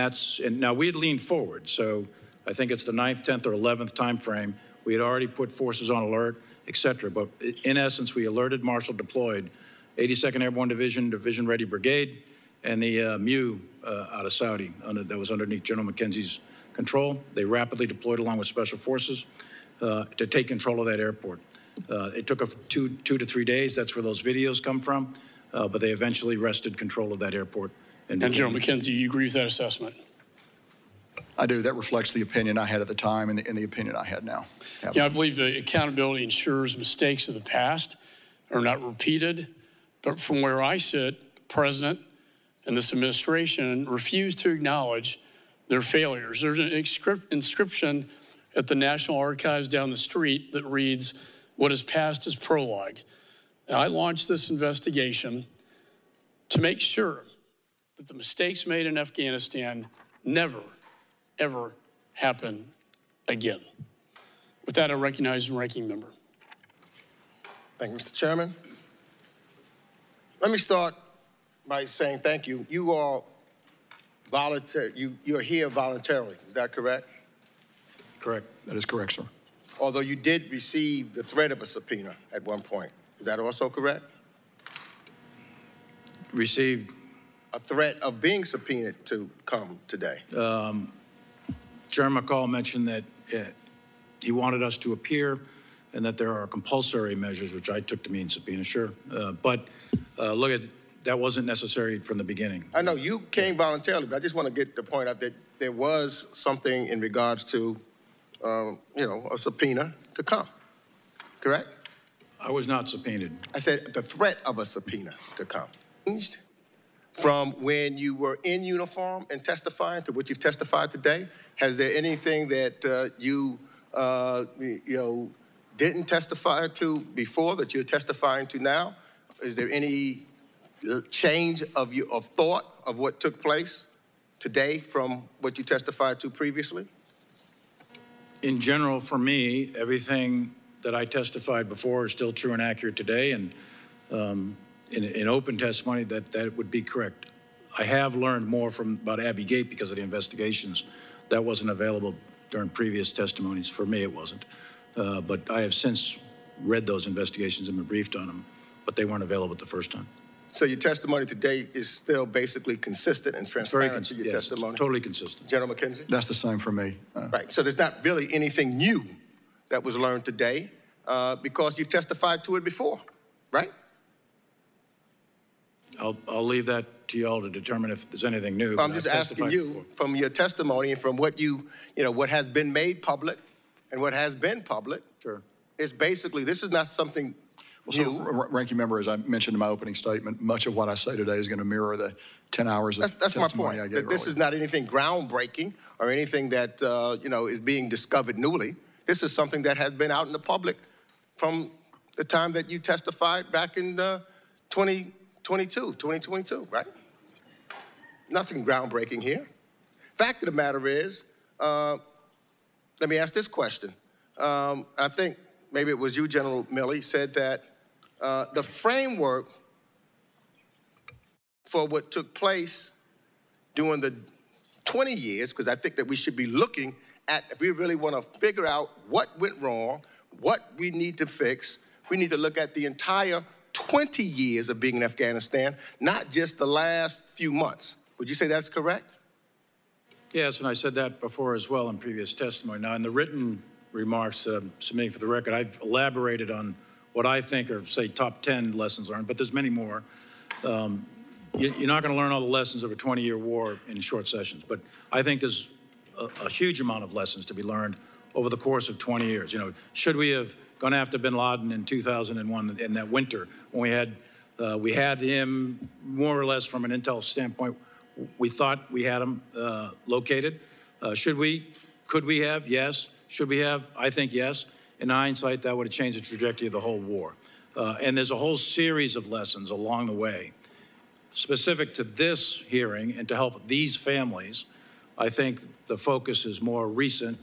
now we had leaned forward. So I think it's the 9th, 10th, or 11th time frame. We had already put forces on alert, et cetera. But in essence, we alerted Marshal deployed 82nd Airborne Division, Division Ready Brigade, and the MU out of Saudi that was underneath General McKenzie's control. They rapidly deployed along with special forces to take control of that airport. It took two to 3 days. That's where those videos come from. But they eventually wrested control of that airport. And General McKenzie, you agree with that assessment? I do. That reflects the opinion I had at the time and the opinion I had now. Yeah, I believe the accountability ensures mistakes of the past are not repeated. But from where I sit, the President and this administration refuse to acknowledge their failures. There's an inscription at the National Archives down the street that reads, "What is past is prologue." Now, I launched this investigation to make sure that the mistakes made in Afghanistan never, ever happen again. With that, I recognize the ranking member. Thank you, Mr. Chairman. Let me start by saying thank you. You all you're here voluntarily. Is that correct? Correct. That is correct, sir. Although you did receive the threat of a subpoena at one point. Is that also correct? Received a threat of being subpoenaed to come today? Chairman McCall mentioned that he wanted us to appear and that there are compulsory measures, which I took to mean subpoena, sure. But look at that wasn't necessary from the beginning. I know you came voluntarily, but I just want to get the point out that there was something in regards to, you know, a subpoena to come, correct? I was not subpoenaed. I said the threat of a subpoena to come. From when you were in uniform and testifying to what you've testified today, has there anything that you know, didn't testify to before that you're testifying to now? Is there any change of thought of what took place today from what you testified to previously? In general, for me, everything that I testified before is still true and accurate today, and in open testimony, that would be correct. I have learned more about Abbey Gate because of the investigations. That wasn't available during previous testimonies. For me, it wasn't. But I have since read those investigations and been briefed on them, but they weren't available the first time. So your testimony today is still basically consistent and transparent to your testimony? It's totally consistent. General McKenzie? That's the same for me. Right. So there's not really anything new that was learned today because you've testified to it before, right? I'll leave that to y'all to determine if there's anything new. I'm just asking you from your testimony and from what you know, what has been made public and what has been public. Sure. It's basically, this is not something new. So, Ranking Member, as I mentioned in my opening statement, much of what I say today is going to mirror the 10 hours of that's testimony my I point. gave This earlier. is not anything groundbreaking or anything that, you know, is being discovered newly. This is something that has been out in the public from the time that you testified back in 2022, right? Nothing groundbreaking here. Fact of the matter is, let me ask this question. I think maybe it was you, General Milley, said that the framework for what took place during the 20 years, because I think that we should be looking at, if we really want to figure out what went wrong, what we need to fix, we need to look at the entire 20 years of being in Afghanistan, not just the last few months. Would you say that's correct? Yes, and I said that before as well in previous testimony. Now, in the written remarks that I'm submitting for the record, I've elaborated on what I think are, say, top 10 lessons learned, but there's many more. You're not going to learn all the lessons of a 20-year war in short sessions, but I think there's a huge amount of lessons to be learned over the course of 20 years. You know, should we have gone after bin Laden in 2001 in that winter when we had him more or less from an intel standpoint? We thought we had him located. Should we? Could we have? Yes. Should we have? I think yes. In hindsight, that would have changed the trajectory of the whole war. And there's a whole series of lessons along the way. Specific to this hearing and to help these families, I think the focus is more recent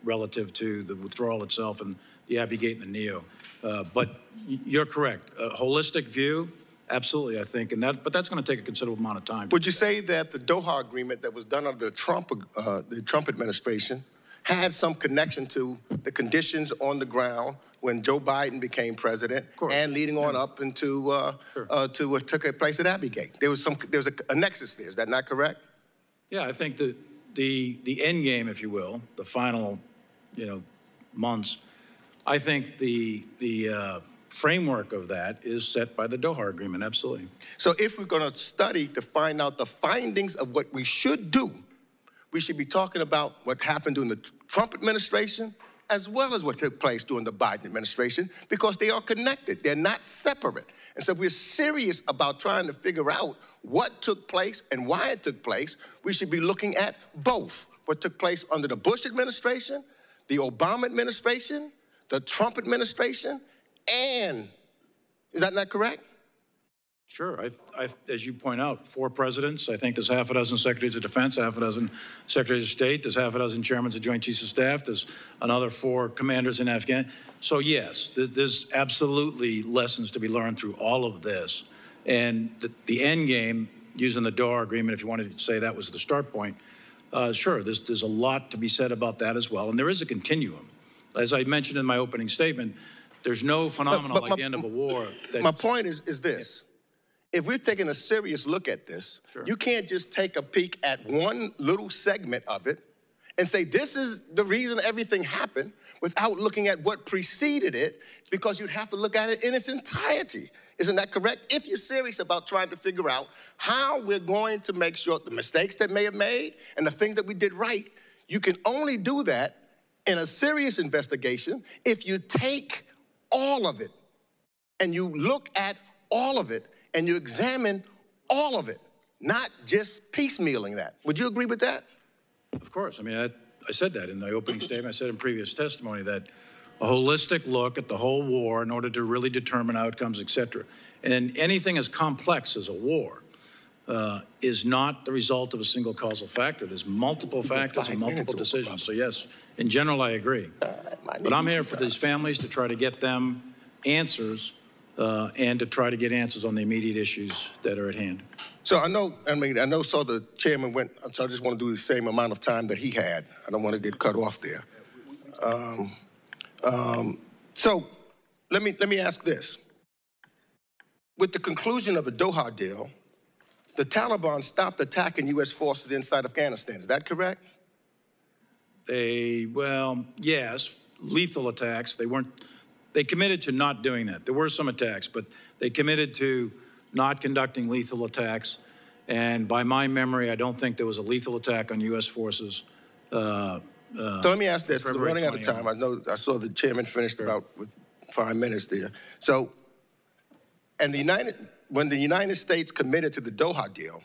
relative to the withdrawal itself and the Abbey Gate and the NEO. But you're correct. A holistic view, absolutely, I think, but that's going to take a considerable amount of time. Would you say that the Doha agreement that was done under the Trump administration had some connection to the conditions on the ground when Joe Biden became president and leading on up into to what took place at Abbey Gate? There was a nexus there. Is that not correct? Yeah, I think the end game, if you will, the final, months. I think the framework of that is set by the Doha agreement. Absolutely. So if we're going to study to find out the findings of what we should do, we should be talking about what happened during the Trump administration as well as what took place during the Biden administration, because they are connected. They're not separate. And so if we're serious about trying to figure out what took place and why it took place, we should be looking at both what took place under the Bush administration, the Obama administration, the Trump administration, and is that not correct? Sure. As you point out, 4 presidents. I think there's half a dozen secretaries of defense, half a dozen secretaries of state. There's half a dozen chairmen of Joint Chiefs of Staff. There's another 4 commanders in Afghanistan. So yes, there's absolutely lessons to be learned through all of this. And the end game, using the Doha agreement, if you wanted to say that was the start point, sure, there's a lot to be said about that as well. And there is a continuum. As I mentioned in my opening statement, there's no phenomenon like the end of a war. My point is this. if we're taking a serious look at this, you can't just take a peek at one little segment of it and say this is the reason everything happened without looking at what preceded it, because you'd have to look at it in its entirety. Isn't that correct? If you're serious about trying to figure out how we're going to make sure the mistakes that may have made and the things that we did right, you can only do that in a serious investigation if you take all of it and you look at all of it and you examine all of it, not just piecemealing that. Would you agree with that? Of course. I mean, I said that in the opening statement. I said in previous testimony that a holistic look at the whole war in order to really determine outcomes, et cetera. And anything as complex as a war is not the result of a single causal factor. There's multiple factors and multiple decisions. So yes, in general, I agree. But I'm here for these families to try to get them answers and to try to get answers on the immediate issues that are at hand. So I know the chairman went, so I just want to do the same amount of time that he had. I don't want to get cut off there. So let me ask this. With the conclusion of the Doha deal, the Taliban stopped attacking U.S. forces inside Afghanistan. Is that correct? Well, yes, lethal attacks. They committed to not doing that. There were some attacks, but they committed to not conducting lethal attacks. And by my memory, I don't think there was a lethal attack on U.S. forces. So let me ask this, because we're running out of time. I saw the chairman finished about with 5 minutes there. So, and when the United States committed to the Doha deal,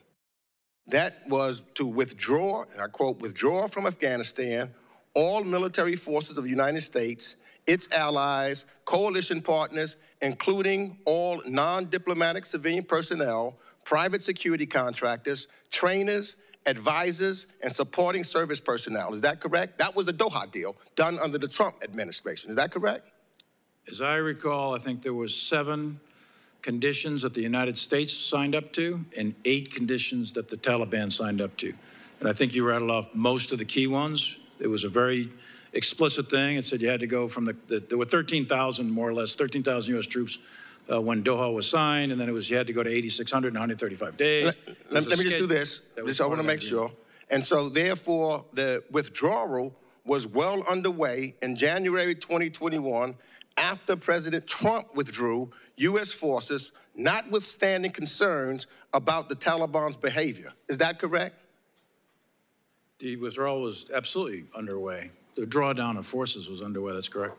that was to withdraw, and I quote, withdraw from Afghanistan all military forces of the United States, its allies, coalition partners, including all non-diplomatic civilian personnel, private security contractors, trainers, advisors, and supporting service personnel. Is that correct? That was the Doha deal done under the Trump administration. Is that correct? As I recall, I think there were 7 conditions that the United States signed up to and 8 conditions that the Taliban signed up to. And I think you rattled off most of the key ones. It was a very explicit thing. It said you had to go from there were 13,000, more or less, 13,000 U.S. troops when Doha was signed, and then you had to go to 8,600 in 135 days. Let me just do this. I want to make sure. And so, therefore, the withdrawal was well underway in January 2021 after President Trump withdrew U.S. forces, notwithstanding concerns about the Taliban's behavior. Is that correct? The withdrawal was absolutely underway. The drawdown of forces was underway. That's correct.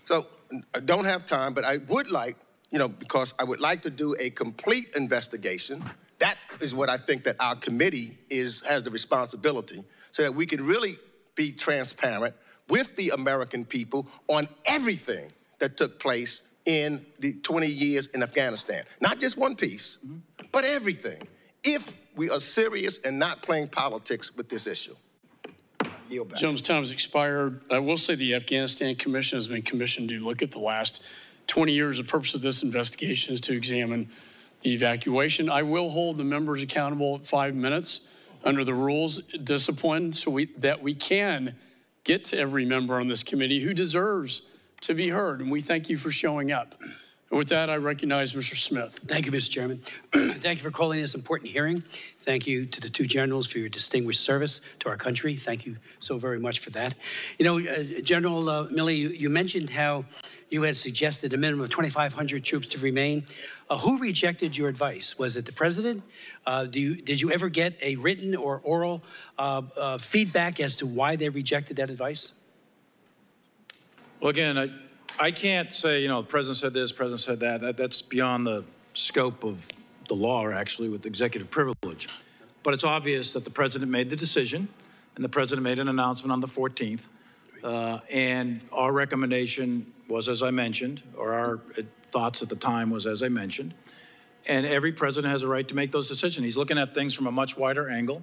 So I don't have time, but I would like, because I would like to do a complete investigation. That is what I think that our committee has the responsibility, so that we can really be transparent with the American people on everything that took place in the 20 years in Afghanistan. Not just one piece, but everything. If we are serious and not playing politics with this issue. Gentleman's time has expired. I will say the Afghanistan Commission has been commissioned to look at the last 20 years. The purpose of this investigation is to examine the evacuation. I will hold the members accountable at 5 minutes under the rules discipline so that we can get to every member on this committee who deserves to be heard. And we thank you for showing up. And with that, I recognize Mr. Smith. Thank you, Mr. Chairman. Thank you for calling this important hearing. Thank you to the 2 generals for your distinguished service to our country. Thank you so very much for that. General Milley, you mentioned how you had suggested a minimum of 2,500 troops to remain. Who rejected your advice? Was it the president? Did you ever get a written or oral feedback as to why they rejected that advice? Well, again, I can't say, the president said this, president said that. That's beyond the scope of the law, actually, with executive privilege. But it's obvious that the president made the decision, and the president made an announcement on the 14th. And our recommendation was, as I mentioned, or our thoughts at the time was, as I mentioned. And every president has a right to make those decisions. He's looking at things from a much wider angle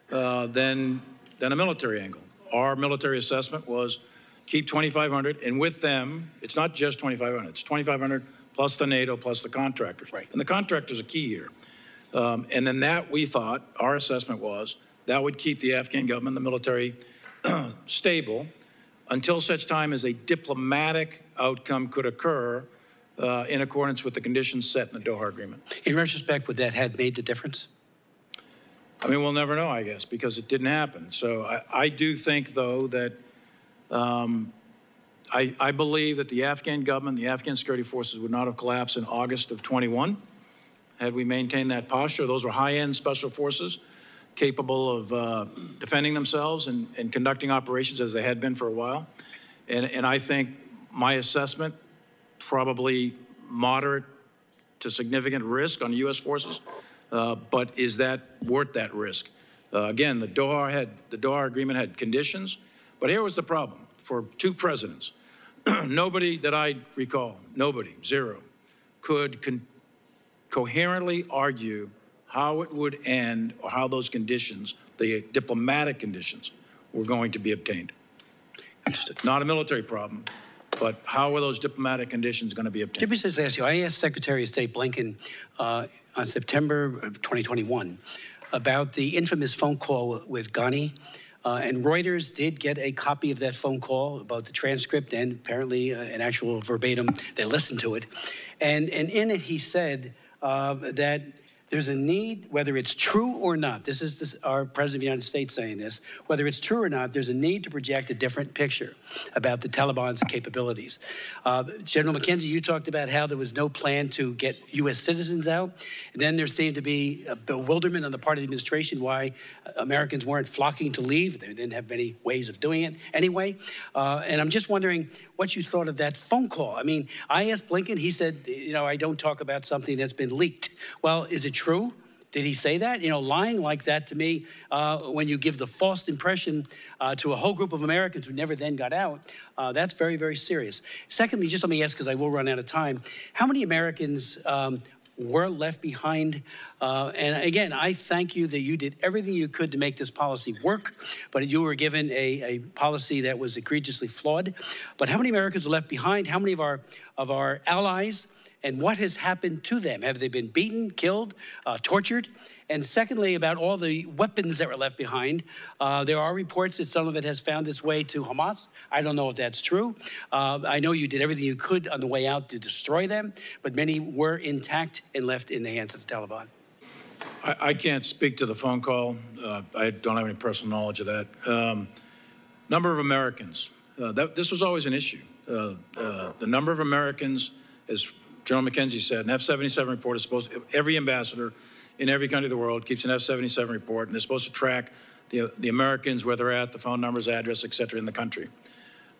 than a military angle. Our military assessment was keep 2,500, and with them, it's not just 2,500, it's 2,500 plus the NATO plus the contractors. Right. And the contractors are key here. And then that, we thought, our assessment was, that would keep the Afghan government, the military, stable until such time as a diplomatic outcome could occur in accordance with the conditions set in the Doha Agreement. In retrospect, would that have made the difference? I mean, we'll never know, I guess, because it didn't happen. So I do think, though, that I believe that the Afghan government, the Afghan security forces would not have collapsed in August of 21 had we maintained that posture. Those were high-end special forces capable of defending themselves and conducting operations as they had been for a while. And I think my assessment, probably moderate to significant risk on U.S. forces, but is that worth that risk? Again, the Doha Agreement had conditions, but here was the problem. For two presidents, nobody that I recall, nobody, zero, could coherently argue how it would end or how those conditions, the diplomatic conditions, were going to be obtained. Not a military problem, but how are those diplomatic conditions going to be obtained? Let me just ask you, I asked Secretary of State Blinken on September of 2021 about the infamous phone call with Ghani. And Reuters did get a copy of that phone call, about the transcript and apparently an actual verbatim. They listened to it. And in it, he said that there's a need, whether it's true or not, this is our President of the United States saying this, whether it's true or not, there's a need to project a different picture about the Taliban's capabilities. General McKenzie, you talked about how there was no plan to get U.S. citizens out. And then there seemed to be a bewilderment on the part of the administration why Americans weren't flocking to leave. They didn't have many ways of doing it anyway. And I'm just wondering what you thought of that phone call. I mean, I asked Blinken, he said, you know, I don't talk about something that's been leaked. Well, is it true? Did he say that? You know, lying like that to me, when you give the false impression to a whole group of Americans who never then got out, that's very, very serious. Secondly, just let me ask, because I will run out of time, how many Americans were left behind? And again, I thank you that you did everything you could to make this policy work, but you were given a policy that was egregiously flawed. But how many Americans were left behind? How many of our allies? And what has happened to them? Have they been beaten, killed, tortured? And secondly, about all the weapons that were left behind, there are reports that some of it has found its way to Hamas. I don't know if that's true. I know you did everything you could on the way out to destroy them, but many were intact and left in the hands of the Taliban. I can't speak to the phone call. I don't have any personal knowledge of that. Number of Americans. This was always an issue. The number of Americans, as General McKenzie said, an F-77 report is supposed to, every ambassador in every country of the world keeps an F-77 report, and they're supposed to track the Americans, where they're at, the phone numbers, address, et cetera, in the country.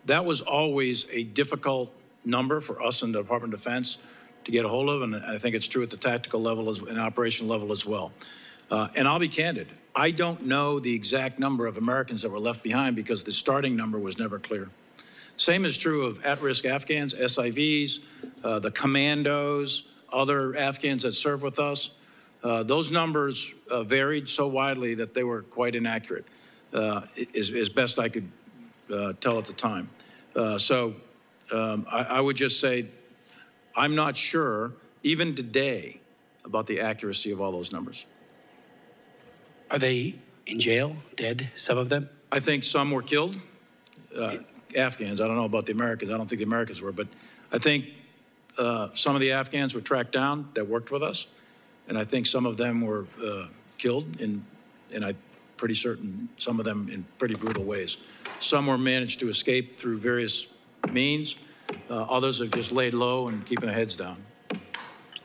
That was always a difficult number for us in the Department of Defense to get a hold of, and I think it's true at the tactical level and operational level as well. And I'll be candid, I don't know the exact number of Americans that were left behind because the starting number was never clear. Same is true of at-risk Afghans, SIVs, the commandos, other Afghans that serve with us. Those numbers varied so widely that they were quite inaccurate, as best I could tell at the time. I would just say I'm not sure, even today, about the accuracy of all those numbers. Are they in jail, dead, some of them? I think some were killed. Afghans. I don't know about the Americans. I don't think the Americans were, but I think some of the Afghans were tracked down that worked with us, and I think some of them were killed, and I'm pretty certain some of them in pretty brutal ways. Some were managed to escape through various means. Others have just laid low and keeping their heads down.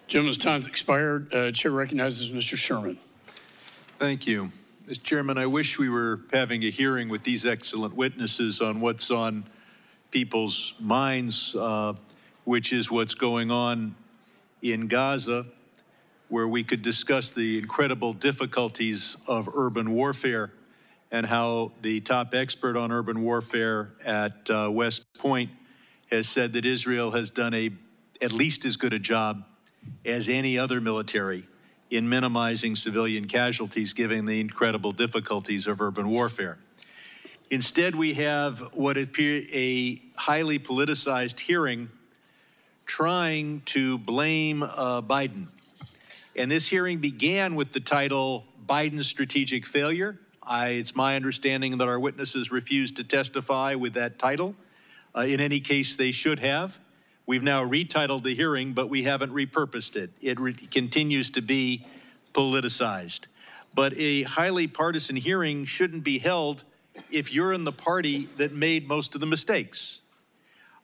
Gentleman's time's expired. Chair recognizes Mr. Sherman. Thank you. Mr. Chairman, I wish we were having a hearing with these excellent witnesses on what's on people's minds, which is what's going on in Gaza, where we could discuss the incredible difficulties of urban warfare and how the top expert on urban warfare at West Point has said that Israel has done at least as good a job as any other military in minimizing civilian casualties, given the incredible difficulties of urban warfare. Instead, we have what appears a highly politicized hearing trying to blame Biden. And this hearing began with the title, Biden's Strategic Failure. It's my understanding that our witnesses refused to testify with that title. In any case, they should have. We've now retitled the hearing, but we haven't repurposed it. It continues to be politicized. But a highly partisan hearing shouldn't be held if you're in the party that made most of the mistakes.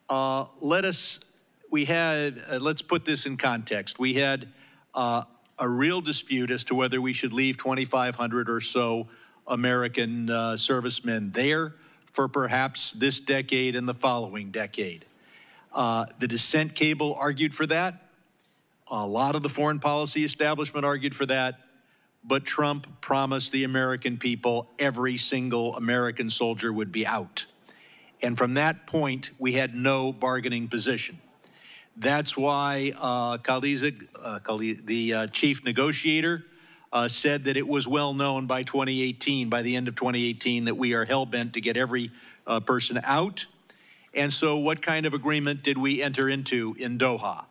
Let's put this in context. We had a real dispute as to whether we should leave 2,500 or so American servicemen there for perhaps this decade and the following decade. The dissent cable argued for that. A lot of the foreign policy establishment argued for that. But Trump promised the American people every single American soldier would be out. And from that point, we had no bargaining position. That's why the chief negotiator, said that it was well known by 2018, by the end of 2018, that we are hell-bent to get every person out. And so what kind of agreement did we enter into in Doha?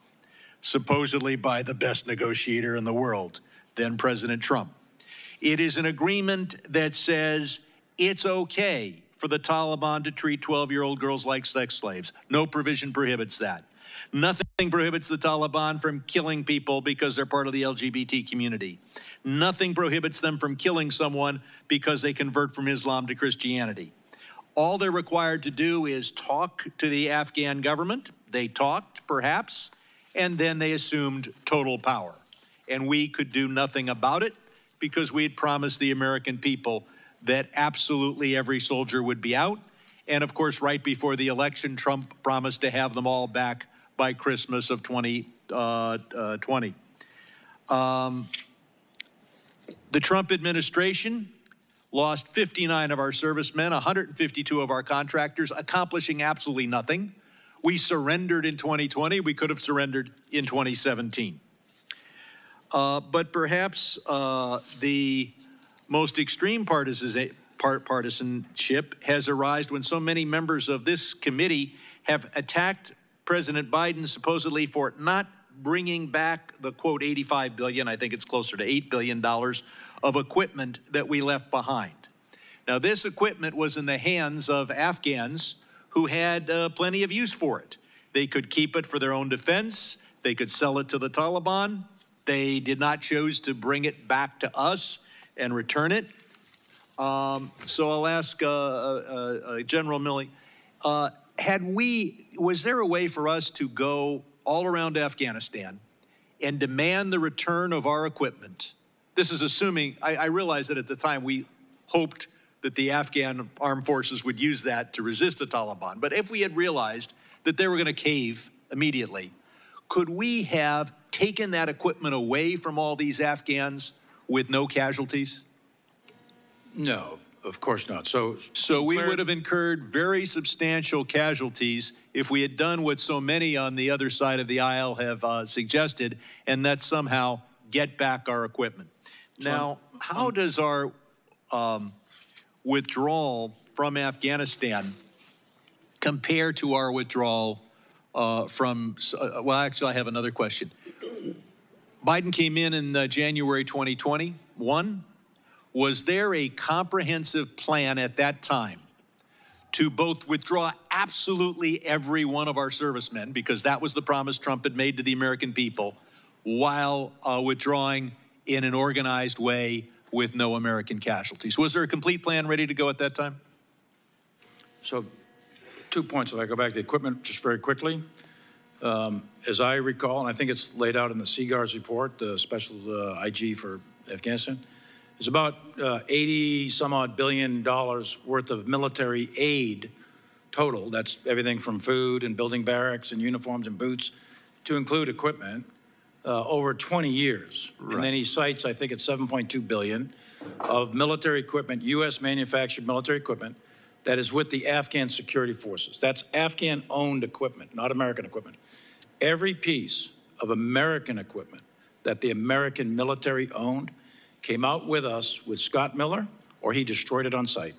Supposedly by the best negotiator in the world, then President Trump. It is an agreement that says it's okay for the Taliban to treat 12-year-old girls like sex slaves. No provision prohibits that. Nothing prohibits the Taliban from killing people because they're part of the LGBT community. Nothing prohibits them from killing someone because they convert from Islam to Christianity. All they're required to do is talk to the Afghan government. They talked, perhaps, and then they assumed total power. And we could do nothing about it because we had promised the American people that absolutely every soldier would be out. And of course, right before the election, Trump promised to have them all back by Christmas of 2020. The Trump administration lost 59 of our servicemen, 152 of our contractors, accomplishing absolutely nothing. We surrendered in 2020. We could have surrendered in 2017. But perhaps the most extreme partisanship has arisen when so many members of this committee have attacked President Biden supposedly for not bringing back the, quote, $85 billion, I think it's closer to $8 billion, of equipment that we left behind. Now, this equipment was in the hands of Afghans who had plenty of use for it. They could keep it for their own defense. They could sell it to the Taliban. They did not choose to bring it back to us and return it. So I'll ask General Milley, was there a way for us to go all around Afghanistan and demand the return of our equipment? This is assuming, I realize that at the time we hoped that the Afghan armed forces would use that to resist the Taliban. But if we had realized that they were going to cave immediately, could we have taken that equipment away from all these Afghans with no casualties? No, of course not. So we would have incurred very substantial casualties if we had done what so many on the other side of the aisle have suggested, and that's somehow get back our equipment. Now, how does our withdrawal from Afghanistan compare to our withdrawal from, well, actually, I have another question. Biden came in January 2021. Was there a comprehensive plan at that time to both withdraw absolutely every one of our servicemen, because that was the promise Trump had made to the American people, while withdrawing in an organized way with no American casualties? Was there a complete plan ready to go at that time? So 2 points. If I go back to the equipment just very quickly. As I recall, and I think it's laid out in the Seagar's report, the special IG for Afghanistan, it's about 80 some odd billion dollars worth of military aid total. That's everything from food and building barracks and uniforms and boots to include equipment over 20 years. Right. And then he cites, I think it's 7.2 billion of military equipment, U.S. manufactured military equipment that is with the Afghan security forces. That's Afghan-owned equipment, not American equipment. Every piece of American equipment that the American military owned came out with us with Scott Miller, or he destroyed it on site.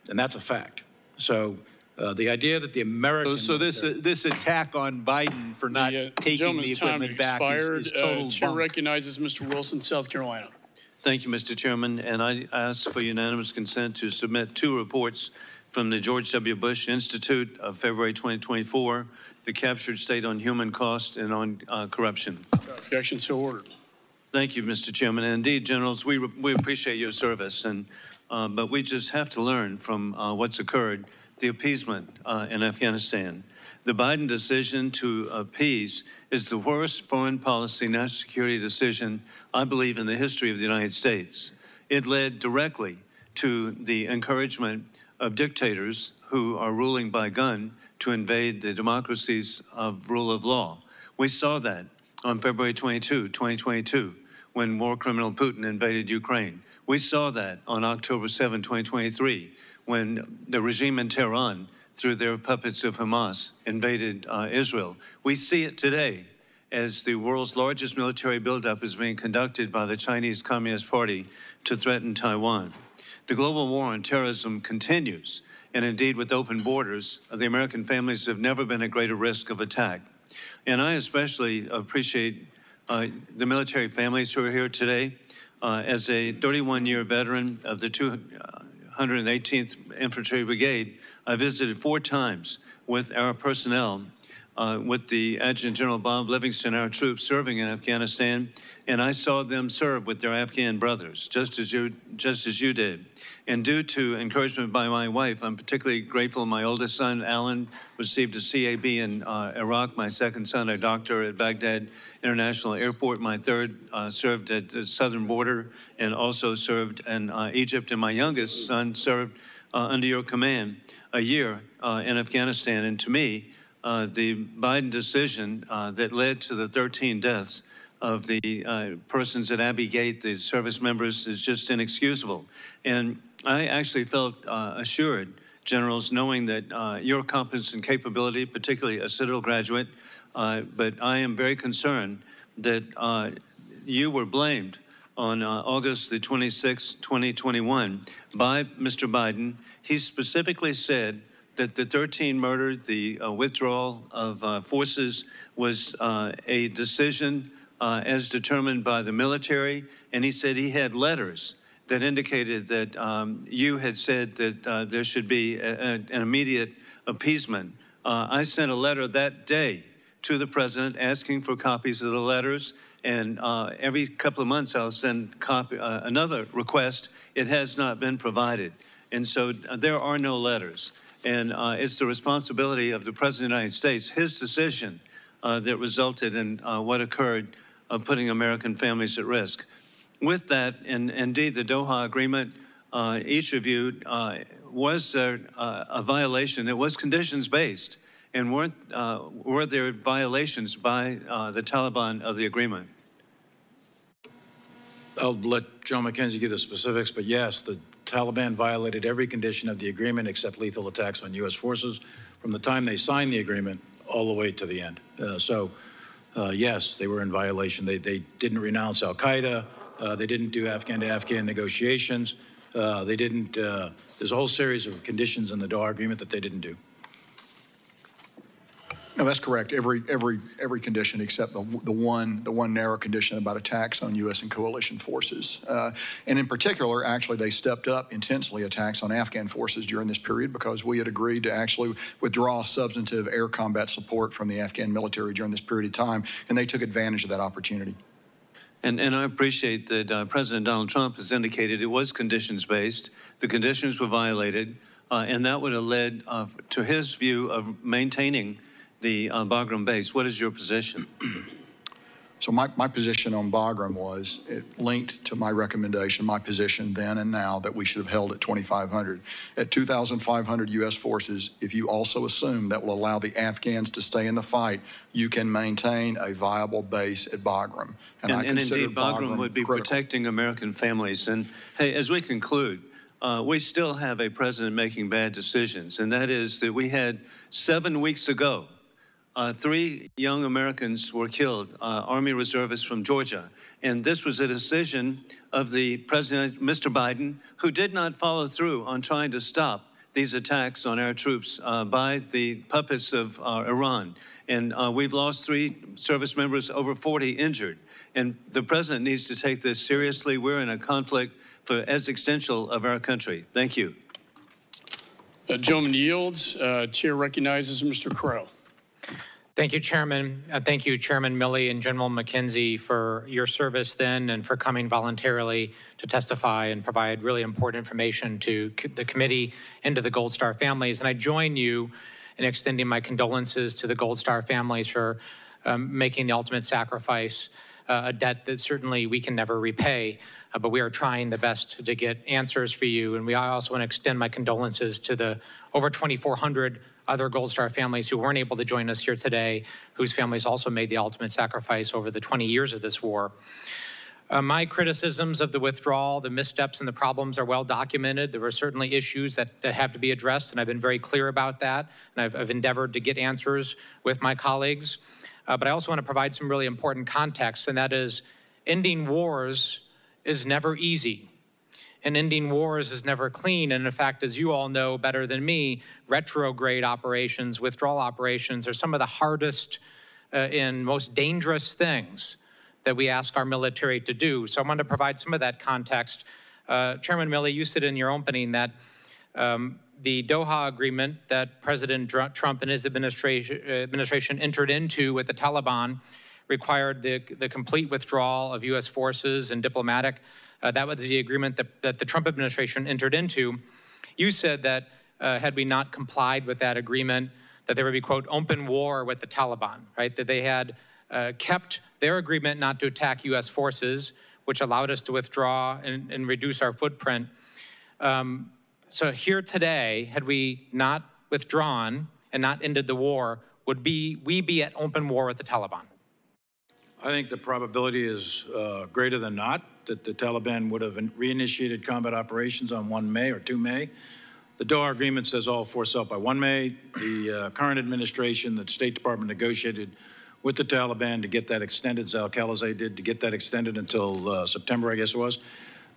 And that's a fact. So the idea that the American... So this attack on Biden for not taking the equipment back is total Chair bunk. recognizes Mr. Wilson, South Carolina. Thank you, Mr. Chairman. And I ask for unanimous consent to submit 2 reports from the George W. Bush Institute of February 2024, the captured state on human cost and on corruption. Objection so ordered. Thank you, Mr. Chairman. And indeed, generals, we appreciate your service, but we just have to learn from what's occurred, the appeasement in Afghanistan. The Biden decision to appease is the worst foreign policy national security decision, I believe, in the history of the United States. It led directly to the encouragement of dictators who are ruling by gun to invade the democracies of rule of law. We saw that on February 22, 2022, when war criminal Putin invaded Ukraine. We saw that on October 7, 2023, when the regime in Tehran, through their puppets of Hamas, invaded Israel. We see it today as the world's largest military buildup is being conducted by the Chinese Communist Party to threaten Taiwan. The global war on terrorism continues, and indeed with open borders, the American families have never been at greater risk of attack. And I especially appreciate the military families who are here today. As a 31-year veteran of the 218th Infantry Brigade, I visited 4 times with our personnel, with the Adjutant General Bob Livingston, our troops serving in Afghanistan, and I saw them serve with their Afghan brothers, just as you did. And due to encouragement by my wife, I'm particularly grateful. My oldest son, Alan, received a CAB in Iraq. My second son, a doctor at Baghdad International Airport. My third served at the southern border and also served in Egypt. And my youngest son served under your command a year in Afghanistan. And to me, the Biden decision that led to the 13 deaths of the persons at Abbey Gate, the service members, is just inexcusable. And I actually felt assured, generals, knowing that your competence and capability, particularly a Citadel graduate, but I am very concerned that you were blamed on August the 26th, 2021, by Mr. Biden. He specifically said that the 13 murdered, the withdrawal of forces was a decision as determined by the military, and he said he had letters that indicated that you had said that there should be an immediate appeasement. I sent a letter that day to the president asking for copies of the letters, and every couple of months I'll send another request. It has not been provided. And so there are no letters. And it's the responsibility of the President of the United States, his decision that resulted in what occurred, putting American families at risk. With that, and indeed the Doha Agreement, each of you was a violation. It was conditions-based. And were there violations by the Taliban of the agreement? I'll let John McKenzie give the specifics, but yes, the Taliban violated every condition of the agreement except lethal attacks on U.S. forces from the time they signed the agreement all the way to the end. Yes, they were in violation. They didn't renounce al-Qaeda. They didn't do Afghan-to-Afghan negotiations. They didn't, there's a whole series of conditions in the Doha Agreement that they didn't do. No, that's correct. Every condition except the one narrow condition about attacks on U.S. and coalition forces. And in particular, actually, they stepped up intensely attacks on Afghan forces during this period because we had agreed to actually withdraw substantive air combat support from the Afghan military during this period of time, and they took advantage of that opportunity. And I appreciate that President Donald Trump has indicated it was conditions-based. The conditions were violated, and that would have led to his view of maintaining the Bagram base. What is your position? So my position on Bagram was, it linked to my recommendation, my position then and now, that we should have held at 2,500. At 2,500 U.S. forces, if you also assume that will allow the Afghans to stay in the fight, you can maintain a viable base at Bagram. And indeed, Bagram would be protecting American families. And hey, as we conclude, we still have a president making bad decisions, and that is that we had 7 weeks ago, 3 young Americans were killed, Army reservists from Georgia. And this was a decision of the President, Mr. Biden, who did not follow through on trying to stop these attacks on our troops by the puppets of Iran. And we've lost 3 service members, over 40 injured. And the President needs to take this seriously. We're in a conflict as existential of our country. Thank you. Gentleman yields. Chair recognizes Mr. Crow. Thank you, Chairman. Thank you, Chairman Milley and General McKenzie, for your service then and for coming voluntarily to testify and provide really important information to the committee and to the Gold Star families. And I join you in extending my condolences to the Gold Star families for making the ultimate sacrifice, a debt that certainly we can never repay, but we are trying the best to get answers for you. And I also want to extend my condolences to the over 2,400 other Gold Star families who weren't able to join us here today, whose families also made the ultimate sacrifice over the 20 years of this war. My criticisms of the withdrawal, the missteps and the problems are well documented. There were certainly issues that have to be addressed, and I've been very clear about that, and I've endeavored to get answers with my colleagues. But I also want to provide some really important context, and that is ending wars is never easy. And ending wars is never clean. And in fact, as you all know better than me, retrograde operations, withdrawal operations are some of the hardest and most dangerous things that we ask our military to do. So I want to provide some of that context. Chairman Milley, you said in your opening that the Doha agreement that President Trump and his administration entered into with the Taliban required the complete withdrawal of U.S. forces and diplomatic. That was the agreement that the Trump administration entered into. You said that had we not complied with that agreement, that there would be, quote, open war with the Taliban, right? That they had kept their agreement not to attack U.S. forces, which allowed us to withdraw and reduce our footprint. So here today, had we not withdrawn and not ended the war, would we be at open war with the Taliban? I think the probability is greater than not that the Taliban would have reinitiated combat operations on 1 May or 2 May. The Doha agreement says all force out by 1 May. The current administration, the State Department negotiated with the Taliban to get that extended, Zal-Khalilzad did, to get that extended until September, I guess it was,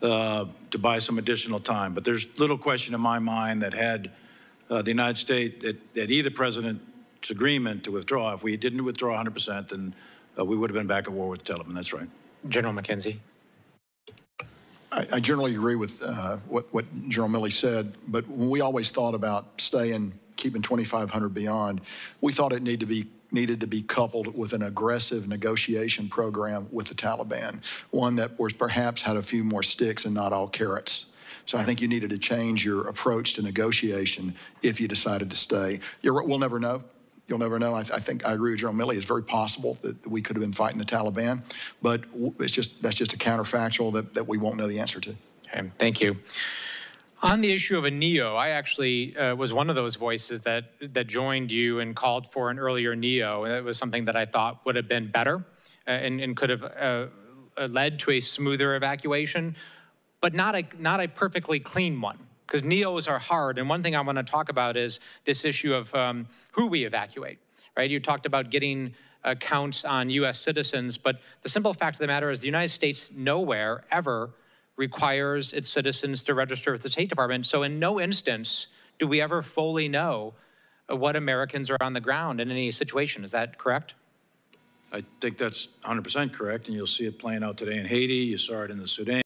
to buy some additional time. But there's little question in my mind that had the United States, that either president's agreement to withdraw, if we didn't withdraw 100%, then we would have been back at war with the Taliban. That's right. General McKenzie. I generally agree with what General Milley said, but when we always thought about keeping 2,500 beyond, we thought it needed to be coupled with an aggressive negotiation program with the Taliban, one that was perhaps had a few more sticks and not all carrots. So I think you needed to change your approach to negotiation if you decided to stay. We'll never know. You'll never know. I think I agree with General Milley. It's very possible that we could have been fighting the Taliban, but that's just a counterfactual that we won't know the answer to. Okay, thank you. On the issue of a NEO, I actually was one of those voices that joined you and called for an earlier NEO. That was something that I thought would have been better and could have led to a smoother evacuation, but not a perfectly clean one. Because NEOs are hard, and one thing I want to talk about is this issue of who we evacuate, right? You talked about getting counts on U.S. citizens, but the simple fact of the matter is the United States nowhere ever requires its citizens to register with the State Department. So in no instance do we ever fully know what Americans are on the ground in any situation. Is that correct? I think that's 100% correct, and you'll see it playing out today in Haiti. You saw it in the Sudan.